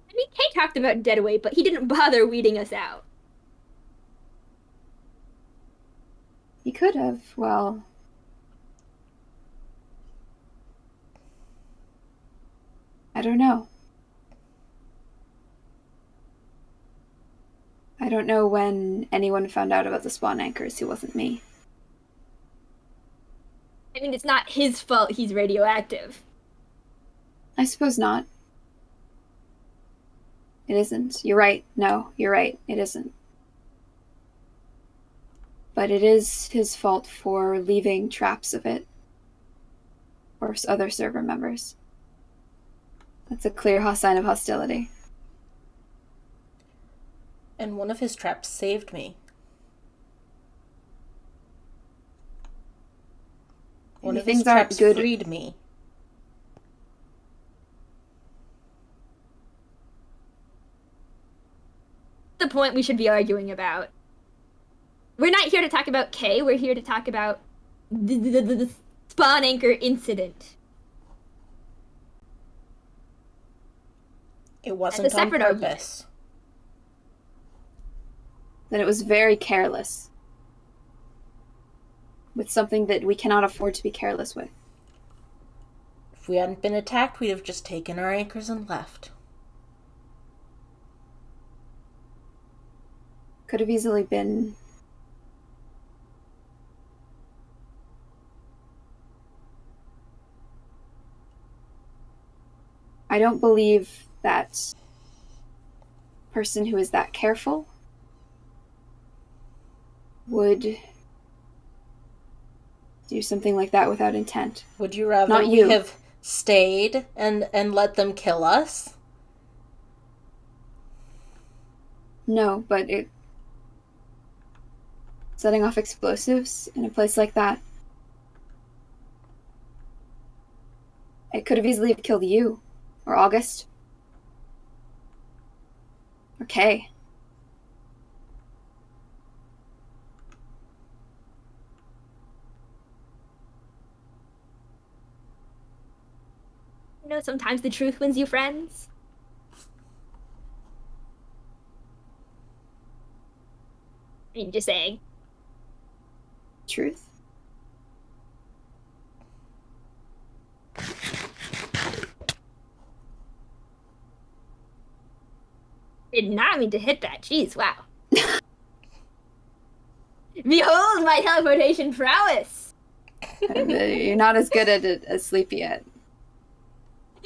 I mean, Kay talked about Deadaway, but he didn't bother weeding us out. He could have, well... I don't know. I don't know when anyone found out about the spawn anchors who wasn't me. I mean, it's not his fault he's radioactive. I suppose not. It isn't. You're right. No, you're right. It isn't. But it is his fault for leaving traps of it for other server members. That's a clear sign of hostility. And one of his traps saved me. One of his traps freed me. The point we should be arguing about. We're not here to talk about Kay, we're here to talk about the spawn anchor incident. It wasn't on purpose. That it was very careless. With something that we cannot afford to be careless with. If we hadn't been attacked, we'd have just taken our anchors and left. Could have easily been... I don't believe that person who is that careful would do something like that without intent. Would you rather we have stayed and let them kill us? No, but setting off explosives in a place like that, it could have easily killed you, or August, or Kay. You know, sometimes the truth wins you friends. I mean, just saying. Truth? Did not mean to hit that. Jeez, wow. Behold my teleportation prowess! You're not as good at it as Sleepy yet.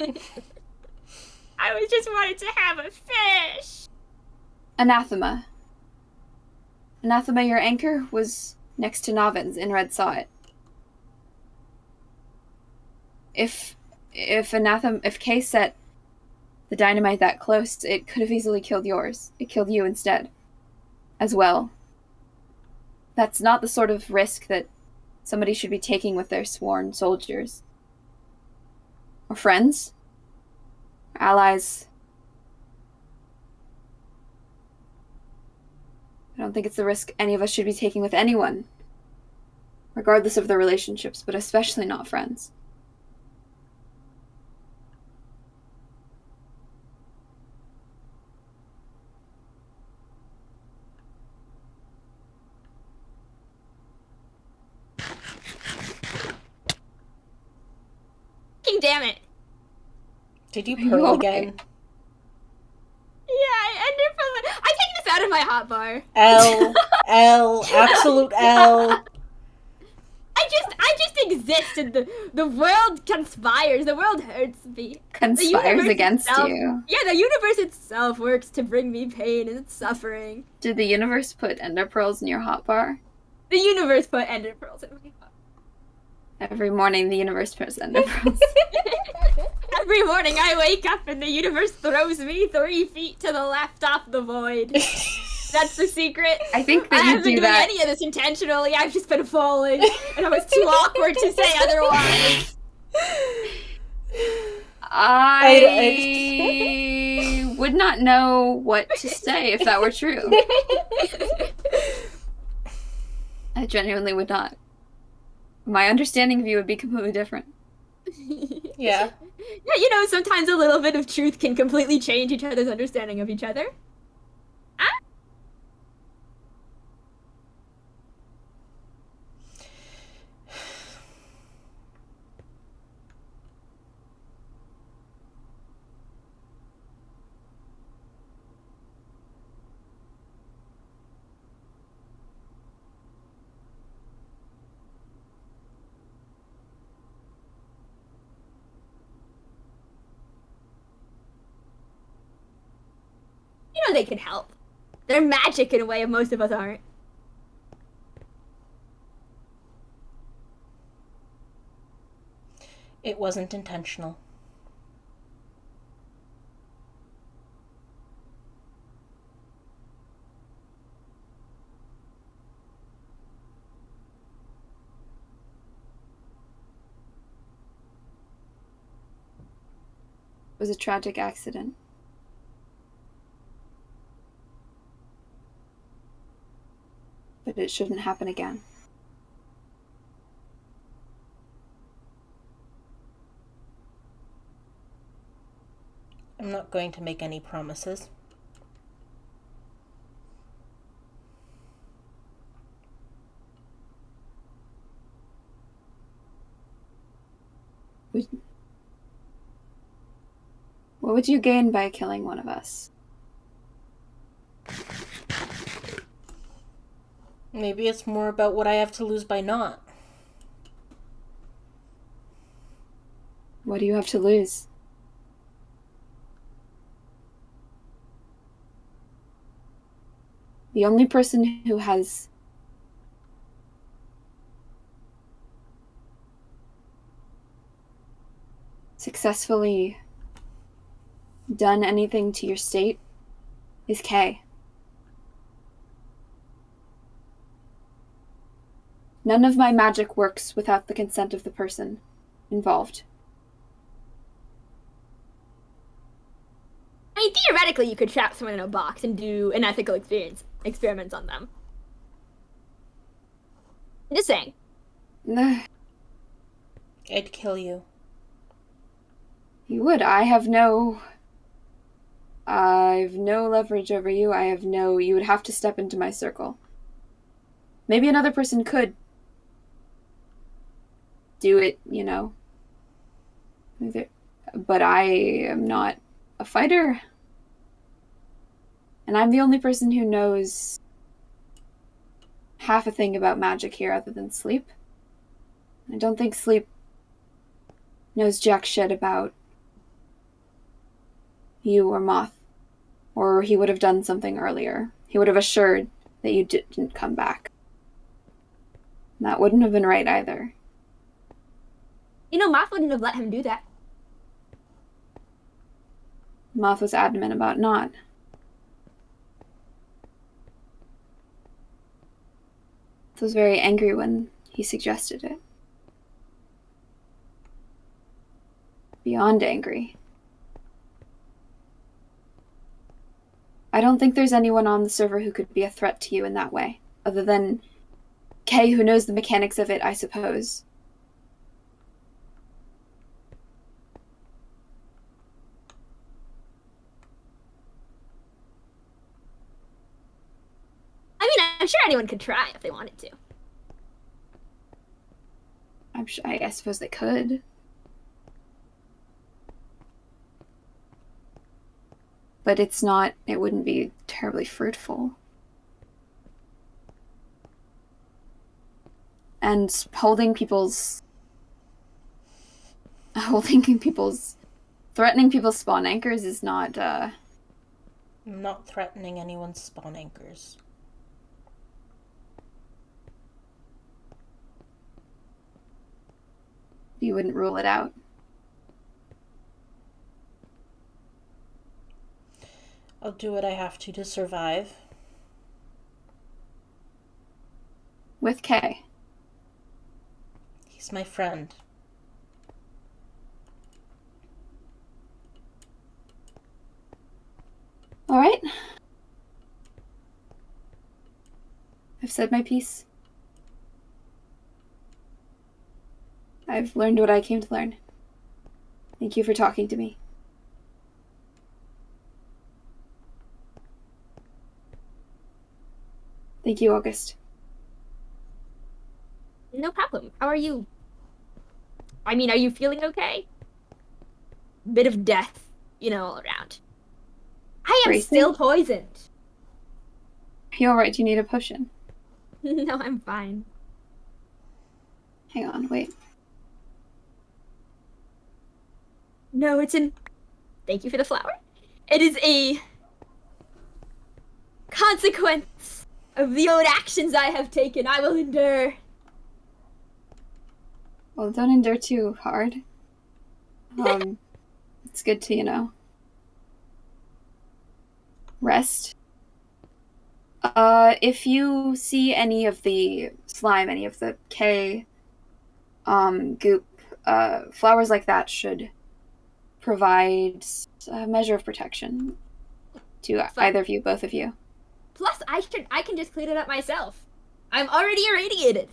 I was just wanted to have a fish! Anathema. Anathema, your anchor was next to Novin's, and Red saw it. If Kay set the dynamite that close, it could have easily killed yours. It killed you instead. As well. That's not the sort of risk that somebody should be taking with their sworn soldiers. Or friends. Or allies. I don't think it's the risk any of us should be taking with anyone. Regardless of their relationships, but especially not friends. damn it. Did you Are you pearl okay? again? Yeah, I ended up. I take this out of my hotbar. L, absolute L. I just exist, and the world conspires. The world hurts me. Conspires against itself, you. Yeah, the universe itself works to bring me pain and suffering. Did the universe put ender pearls in your hotbar? The universe put ender pearls in my hotbar. Every morning the universe puts ender pearls. Every morning I wake up and the universe throws me 3 feet to the left off the void. That's the secret. I think that I you haven't been do doing that. any of this intentionally. I've just been falling, and I was too awkward to say otherwise. I would not know what to say if that were true. I genuinely would not. My understanding of you would be completely different. Yeah. Yeah, you know, sometimes a little bit of truth can completely change each other's understanding of each other. You know they can help. They're magic in a way most of us aren't. It wasn't intentional. It was a tragic accident. But it shouldn't happen again. I'm not going to make any promises. What would you gain by killing one of us? Maybe it's more about what I have to lose by not. What do you have to lose? The only person who has successfully done anything to your state is Kay. None of my magic works without the consent of the person involved. I mean, theoretically, you could trap someone in a box and do an ethical experiments on them. I'm just saying. Ugh, I'd kill you. you would. I've no leverage over you. You would have to step into my circle. Maybe another person could do it, you know. But I am not a fighter. And I'm the only person who knows half a thing about magic here other than Sleep. I don't think Sleep knows jack shit about you or Moth. Or he would have done something earlier. He would have assured that you didn't come back. And that wouldn't have been right either. You know, Moth wouldn't have let him do that. Moth was adamant about not. I was very angry when he suggested it. Beyond angry. I don't think there's anyone on the server who could be a threat to you in that way, other than Kay, who knows the mechanics of it, I suppose. I mean, I'm sure anyone could try if they wanted to. I suppose they could. but it wouldn't be terribly fruitful. And threatening people's spawn anchors is not, I'm not threatening anyone's spawn anchors. You wouldn't rule it out. I'll do what I have to survive. With Kay. He's my friend. All right. I've said my piece. I've learned what I came to learn. Thank you for talking to me. Thank you, August. No problem. How are you? I mean, are you feeling okay? Bit of death, all around. I am Bracing? still poisoned. Are you alright? Do you need a potion? No, I'm fine. Hang on, wait. No, it's in... Thank you for the flower. It is a consequence of the old actions I have taken. I will endure. Well, don't endure too hard. It's good to, rest. If you see any of the slime, any of the K, goop, flowers like that should provide a measure of protection to either of you, both of you. Plus, I can just clean it up myself. I'm already irradiated.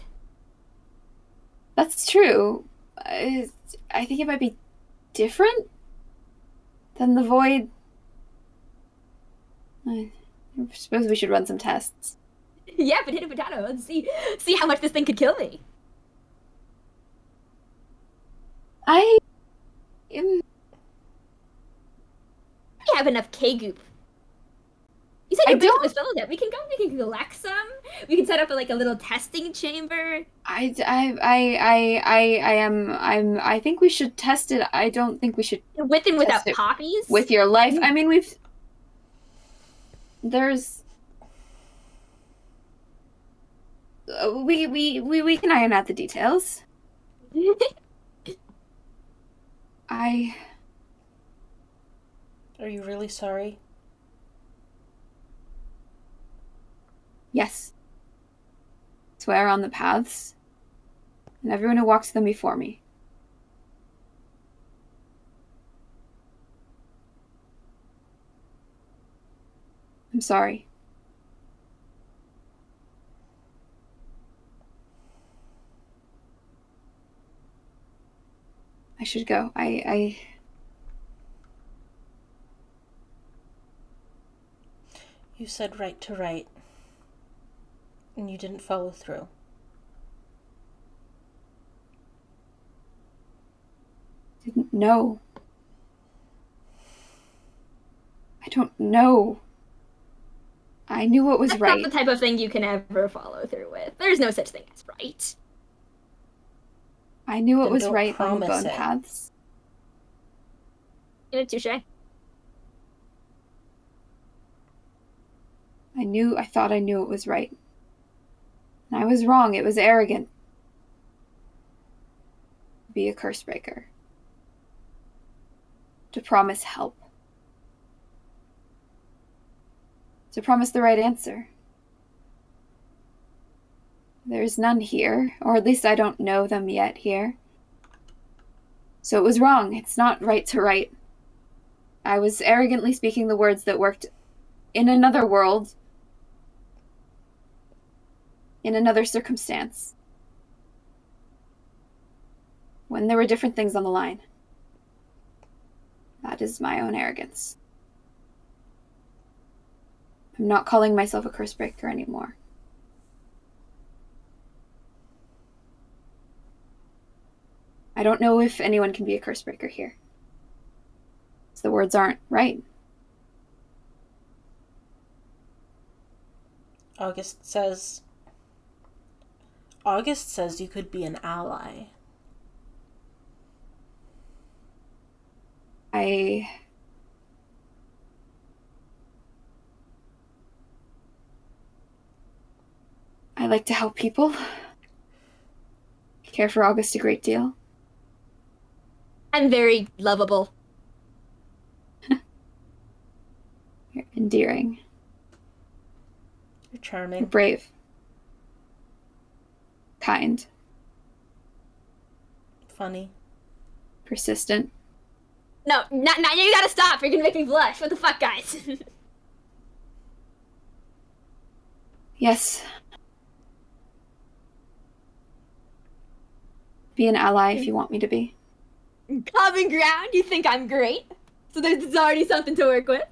That's true. I think it might be different than the void. I suppose we should run some tests. Yeah, potato, potato. Let's see how much this thing could kill me. I have enough K-goop. You said I your base don't- was filled up. We can collect some. We can set up a little testing chamber. I think we should test it. I don't think we should With and without Test it poppies. with your life. I mean, there's we can iron out the details. Are you really sorry? Yes. Swear on the paths and everyone who walks them before me. I'm sorry. I should go. You said right to right. And you didn't follow through. Didn't know. I don't know. I knew what was That's right. not the type of thing you can ever follow through with. There's no such thing as right. I knew what Then was don't right on the promise bone it. paths. Touche. I thought I knew it was right. And I was wrong. It was arrogant. To be a curse breaker. To promise help. To promise the right answer. There's none here, or at least I don't know them yet here. So it was wrong. It's not right to write. I was arrogantly speaking the words that worked in another world, in another circumstance, when there were different things on the line. That is my own arrogance. I'm not calling myself a curse breaker anymore. I don't know if anyone can be a curse breaker here. The words aren't right. August says... August says you could be an ally. I like to help people. I care for August a great deal. I'm very lovable. You're endearing. You're You're charming. brave. Kind. Funny. Persistent. No, not you gotta stop. You're gonna make me blush. What the fuck, guys? Yes. Be an ally if you want me to be. Common ground. You think I'm great? So there's already something to work with.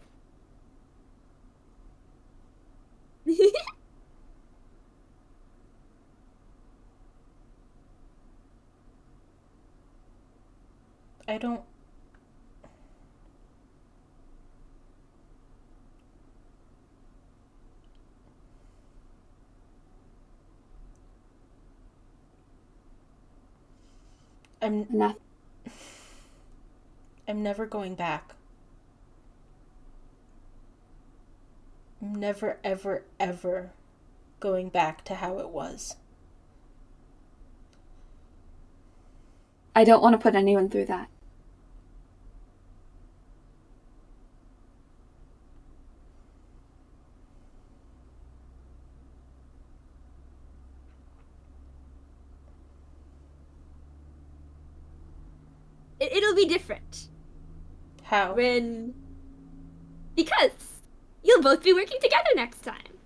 I don't... Enough. I'm never going back. I'm never, ever, ever going back to how it was. I don't want to put anyone through that. It'll be different. How? Because you'll both be working together next time.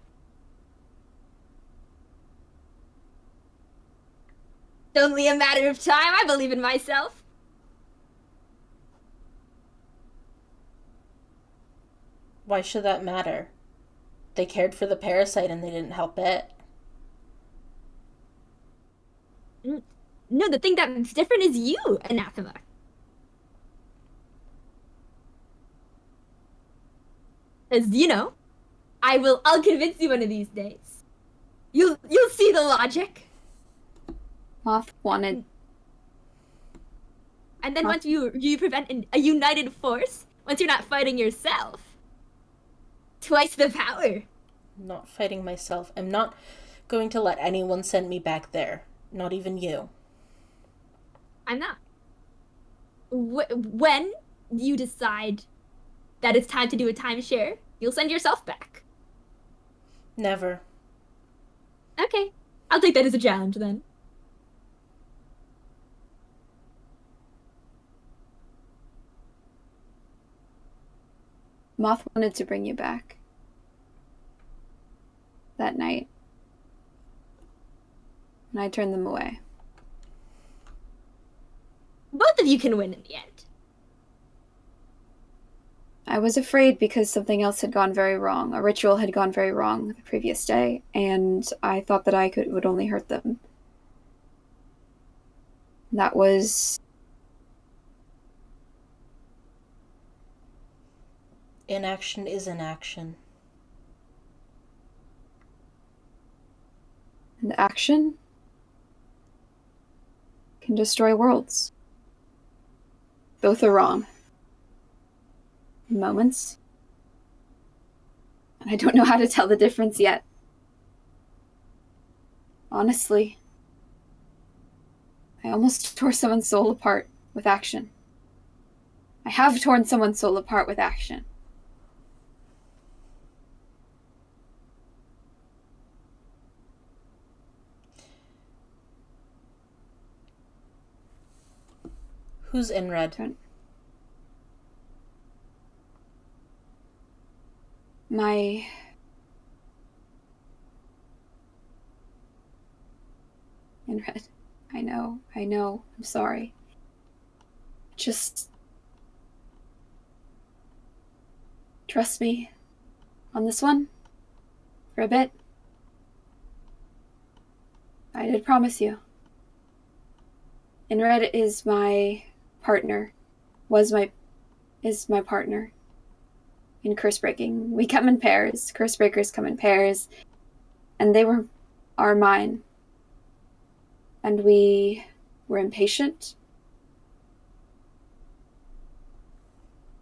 It's only a matter of time. I believe in myself. Why should that matter? They cared for the parasite and they didn't help it. No, the thing that's different is you, Anathema. As you know, I'll convince you one of these days. You'll see the logic. Moth wanted. And then once you prevent a united force, once you're not fighting yourself, twice the power. I'm not fighting myself. I'm not going to let anyone send me back there. Not even you. I'm not. When you decide that it's time to do a timeshare, you'll send yourself back. Never. Okay. I'll take that as a challenge then. Moth wanted to bring you back. That night. And I turned them away. Both of you can win in the end. I was afraid because something else had gone very wrong. A ritual had gone very wrong the previous day, and I thought that would only hurt them. That was... Inaction is inaction. And action can destroy worlds. Both are wrong. In moments. And I don't know how to tell the difference yet. Honestly, I almost tore someone's soul apart with action. I have torn someone's soul apart with action. Who's in red? My... In red. I know. I'm sorry. Just... trust me on this one for a bit. I did promise you. In red is my partner. Is my partner in curse breaking. We come in pairs. Curse breakers come in pairs. and they are mine. And we were impatient.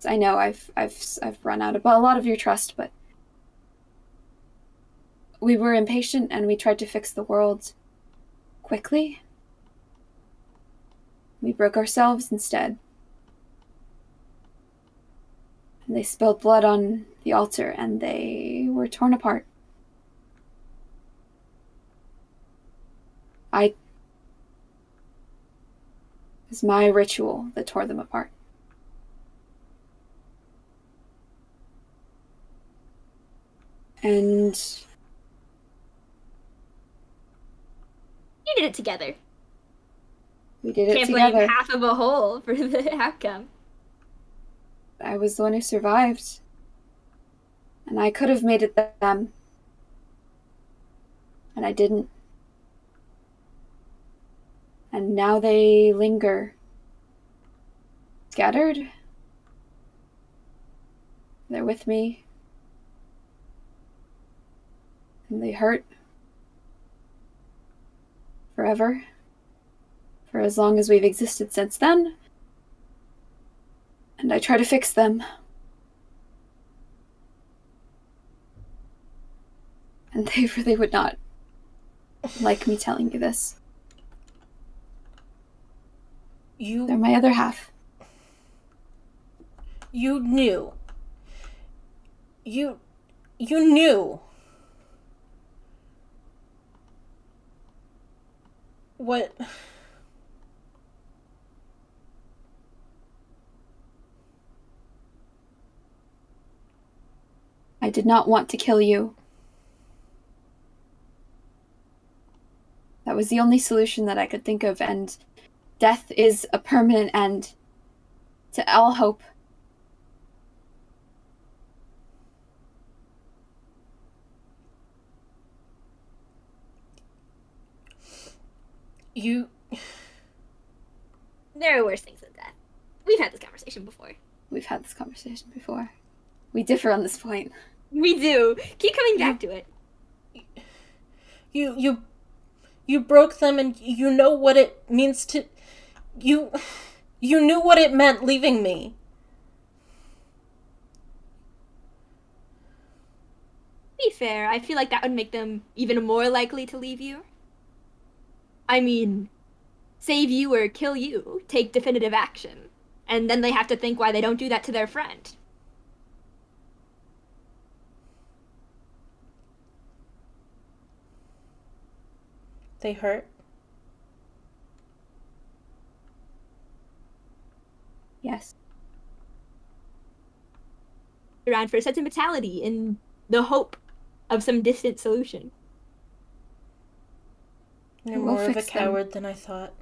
I know I've run out of a lot of your trust, but we were impatient and we tried to fix the world quickly. We broke ourselves instead. And they spilled blood on the altar and they were torn apart. It was my ritual that tore them apart. And You did it together. we did it Can't together. blame half of a whole for the outcome. I was the one who survived. And I could have made it them. And I didn't. And now they linger. Scattered. They're with me. And they hurt. Forever. For as long as we've existed since then. And I try to fix them. And they really would not like me telling you this. They're my other half. You knew. You knew. What? I did not want to kill you. That was the only solution that I could think of, and death is a permanent end to all hope. There are worse things than death. We've had this conversation before. We've had this conversation before. We differ on this point. We do. Keep coming back to it. You broke them, and you know what it means to... You knew what it meant leaving me. To be fair, I feel like that would make them even more likely to leave you. I mean, save you or kill you, take definitive action. And then they have to think why they don't do that to their friend. They hurt. Yes. Around for sentimentality in the hope of some distant solution. You're We'll more of a fix them. coward than I thought.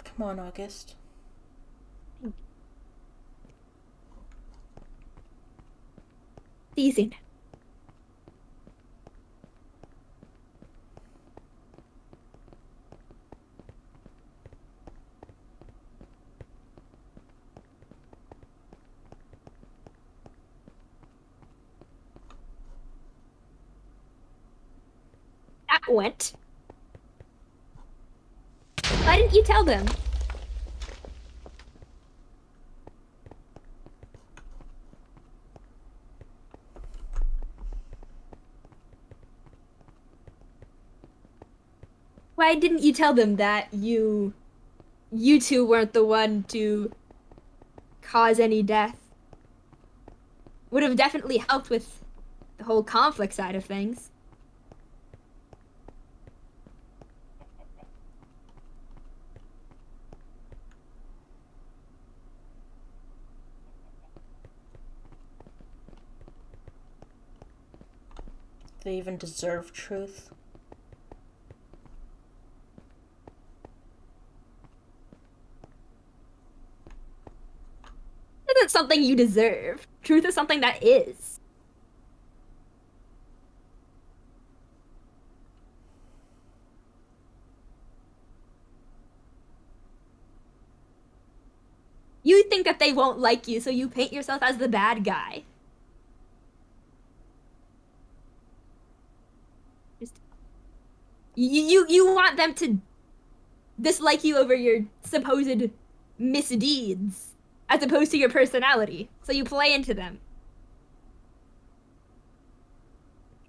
Come on, August. See you soon. That went. Why didn't you tell them? Why didn't you tell them that you two weren't the one to cause any death? Would have definitely helped with the whole conflict side of things. They even deserve truth. It isn't something you deserve. Truth is something that is. You think that they won't like you, so you paint yourself as the bad guy. You want them to dislike you over your supposed misdeeds, as opposed to your personality. So you play into them.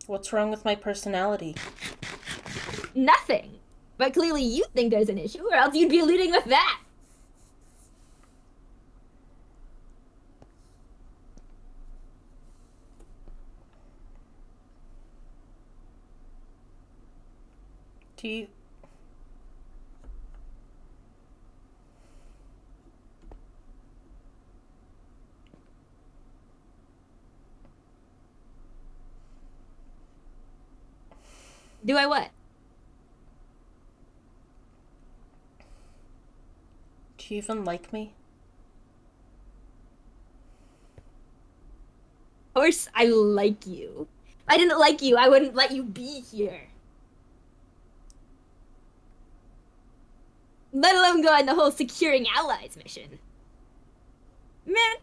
What's wrong with my personality? Nothing. But clearly you think there's an issue, or else you'd be leading with that. Do you... Do I what? Do you even like me? Of course I like you. If I didn't like you, I wouldn't let you be here. Let alone go on the whole securing allies mission. Man,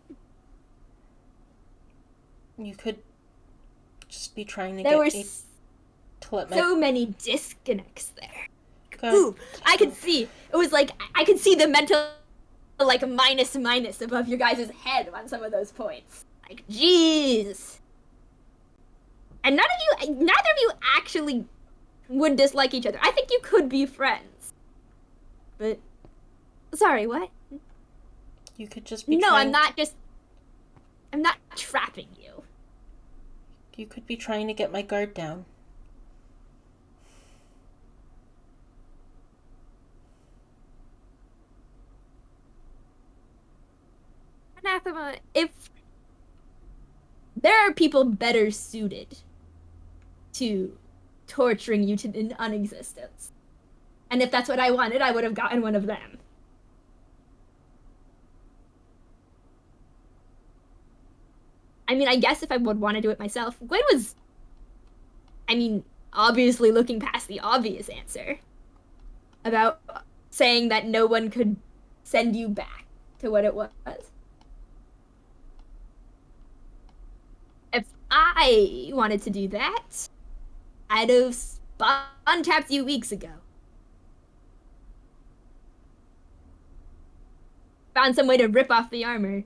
You could just be trying to there get were me to let my... so many disconnects there. God. Ooh, I could see. It was like, I could see the mental, like, minus above your guys' head on some of those points. Like, jeez. And neither of you actually would dislike each other. I think you could be friends. But, sorry, what? You could just be No, trying... I'm not trapping you. You could be trying to get my guard down. Anathema, if there are people better suited to torturing you to unexistence, and if that's what I wanted, I would have gotten one of them. I mean, I guess if I would want to do it myself, Gwen was, I mean, obviously looking past the obvious answer about saying that no one could send you back to what it was. If I wanted to do that, I'd have spawn tapped you weeks ago. Found some way to rip off the armor.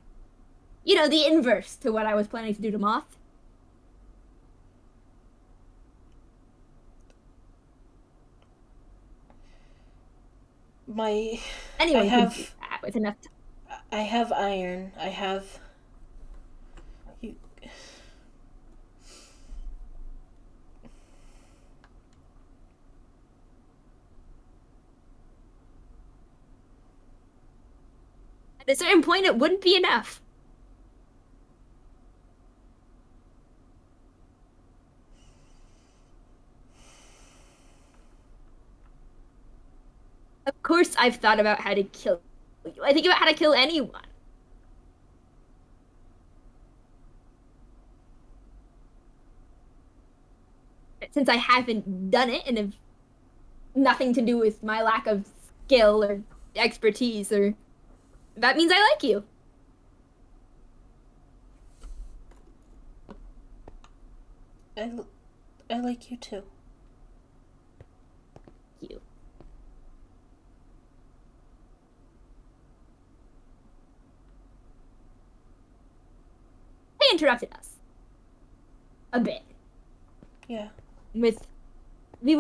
You know, the inverse to what I was planning to do to Moth. Anyone could do that with enough time. I have iron. I have... You... At a certain point, it wouldn't be enough. Of course, I've thought about how to kill you. I think about how to kill anyone. Since I haven't done it and have nothing to do with my lack of skill or expertise, or that means I like you. I like you too. You. They interrupted us a bit. Yeah. We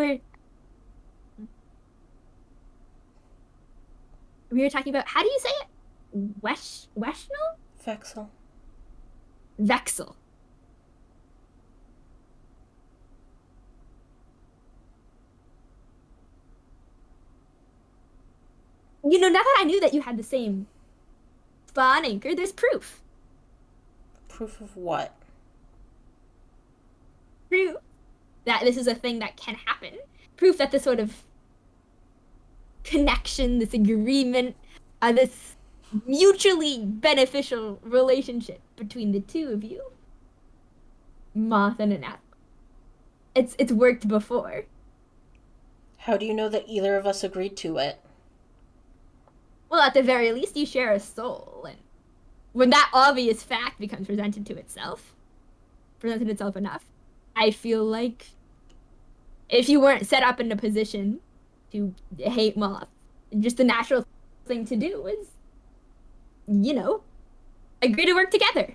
were talking about, how do you say it? Weshnel? Vexel. Vexel. You know, now that I knew that you had the same spawn anchor, there's proof. Proof of what? Proof that this is a thing that can happen. Proof that this sort of connection, this agreement, this mutually beneficial relationship between the two of you, Moth and Anathema, it's worked before. How do you know that either of us agreed to it? Well, at the very least, you share a soul, and when that obvious fact becomes presented itself enough, I feel like if you weren't set up in a position to hate Moth, just the natural thing to do is, you know, agree to work together.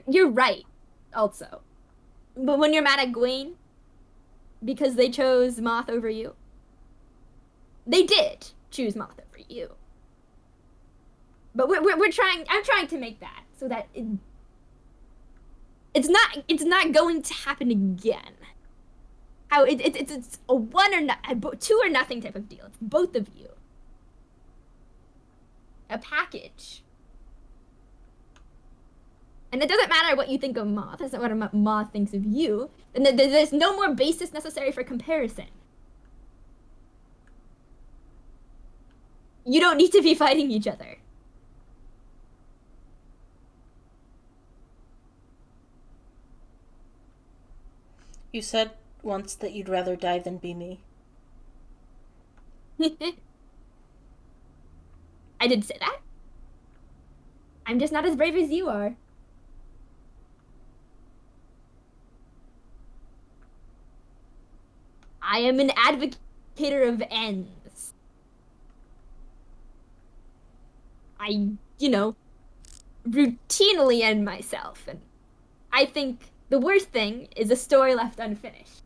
You're right, also. But when you're mad at Gawain, because they chose Moth over you, they did choose Moth over you. But we're trying. I'm trying to make that so that it's not going to happen again. How it's a one or not, two or nothing type of deal. It's both of you. A package. And it doesn't matter what you think of Moth. It doesn't matter what Moth thinks of you. And there's no more basis necessary for comparison. You don't need to be fighting each other. You said once that you'd rather die than be me. I did say that. I'm just not as brave as you are. I am an advocator of ends. I, routinely end myself, and I think the worst thing is a story left unfinished.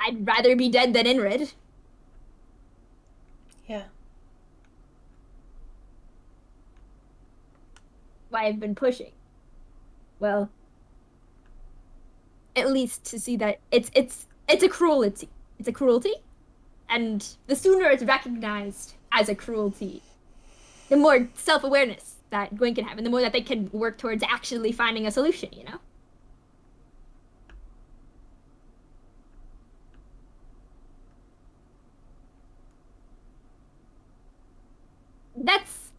I'd rather be dead than Inrid. Yeah. Why I've been pushing. Well, at least to see that it's a cruelty. It's a cruelty, and the sooner it's recognized as a cruelty, the more self-awareness that Gawain can have, and the more that they can work towards actually finding a solution,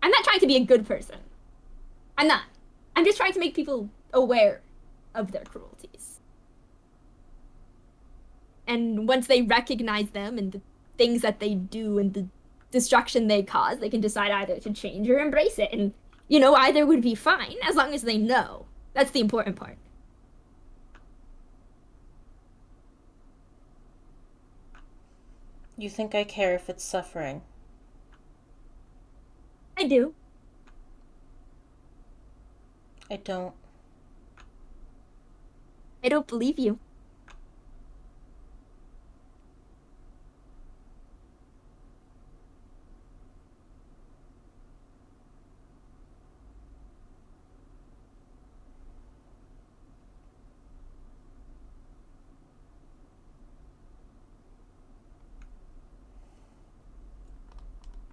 I'm not trying to be a good person. I'm not. I'm just trying to make people aware of their cruelties. And once they recognize them and the things that they do and the destruction they cause, they can decide either to change or embrace it. And, either would be fine as long as they know. That's the important part. You think I care if it's suffering? I do. I don't. I don't believe you.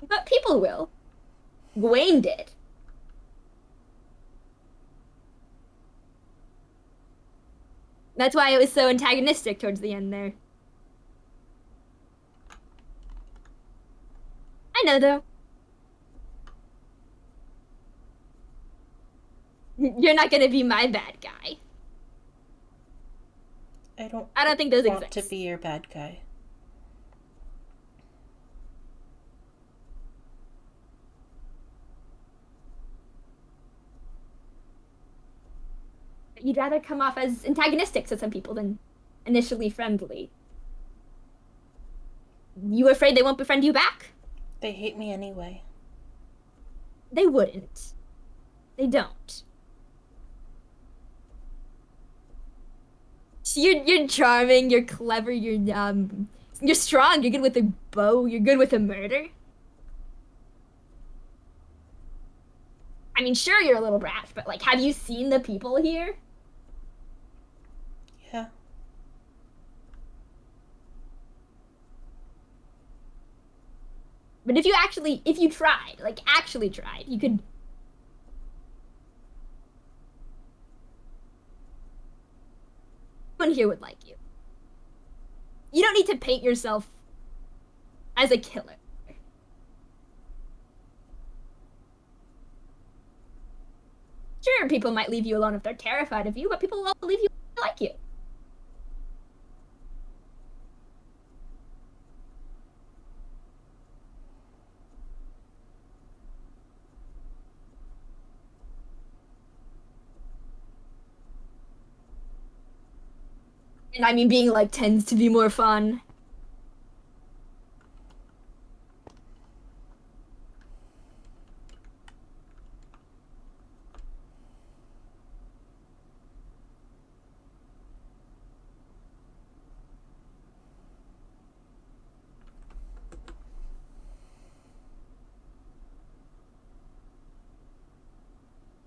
But people will. Gawain did. That's why it was so antagonistic towards the end there. I know, though. You're not gonna be my bad guy. I don't think those want exist. to be your bad guy. You'd rather come off as antagonistic to some people than initially friendly. You afraid they won't befriend you back? They hate me anyway. They wouldn't. They don't. You're charming, you're clever, you're strong, you're good with a bow, you're good with a murder. I mean, sure, you're a little brash, but, have you seen the people here? Yeah. But if you tried, actually tried, you could... Everyone here would like you. You don't need to paint yourself as a killer. Sure, people might leave you alone if they're terrified of you, but people will also leave you if they like you. And I mean, being like tends to be more fun.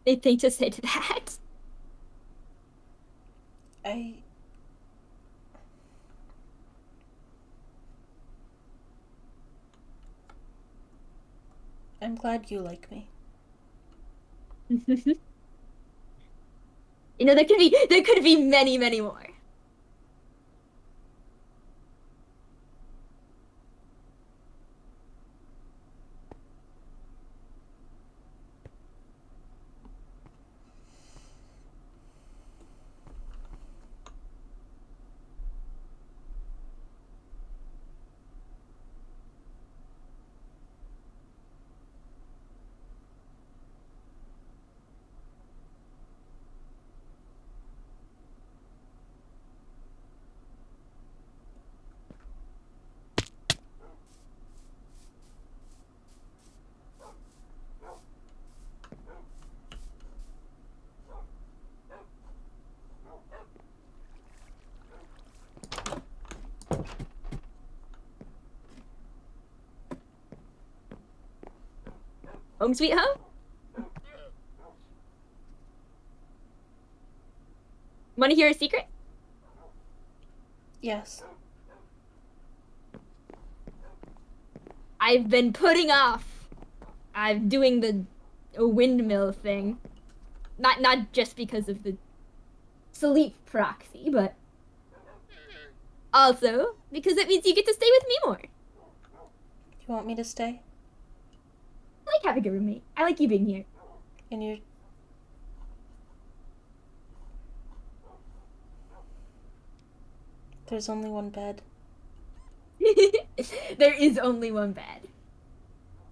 Anything to say to that? I'm glad you like me. You know, there could be many, many more. Home sweet home? Want to hear a secret? Yes. I've been putting off. I'm doing the windmill thing. Not just because of the sleep proxy, but also because it means you get to stay with me more. You want me to stay? I like having a roommate. I like you being here. And you're... There's only one bed. There is only one bed.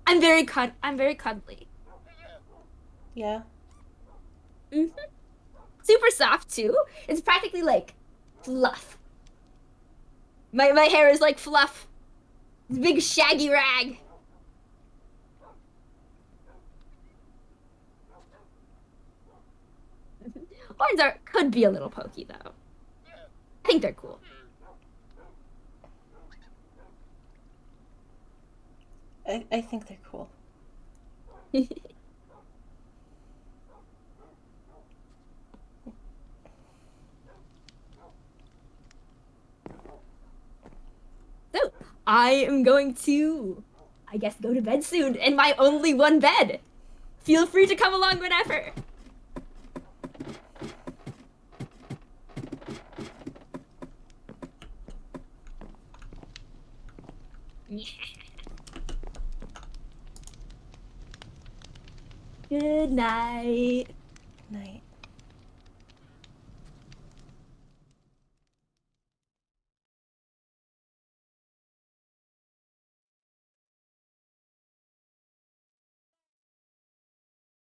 I'm very cuddly. Yeah? Mm-hmm. Super soft too. It's practically like fluff. My hair is like fluff. It's a big shaggy rag. Horns could be a little pokey though. I think they're cool. I think they're cool. So, I am going to, I guess, go to bed soon in my only one bed. Feel free to come along whenever. Good night. Night.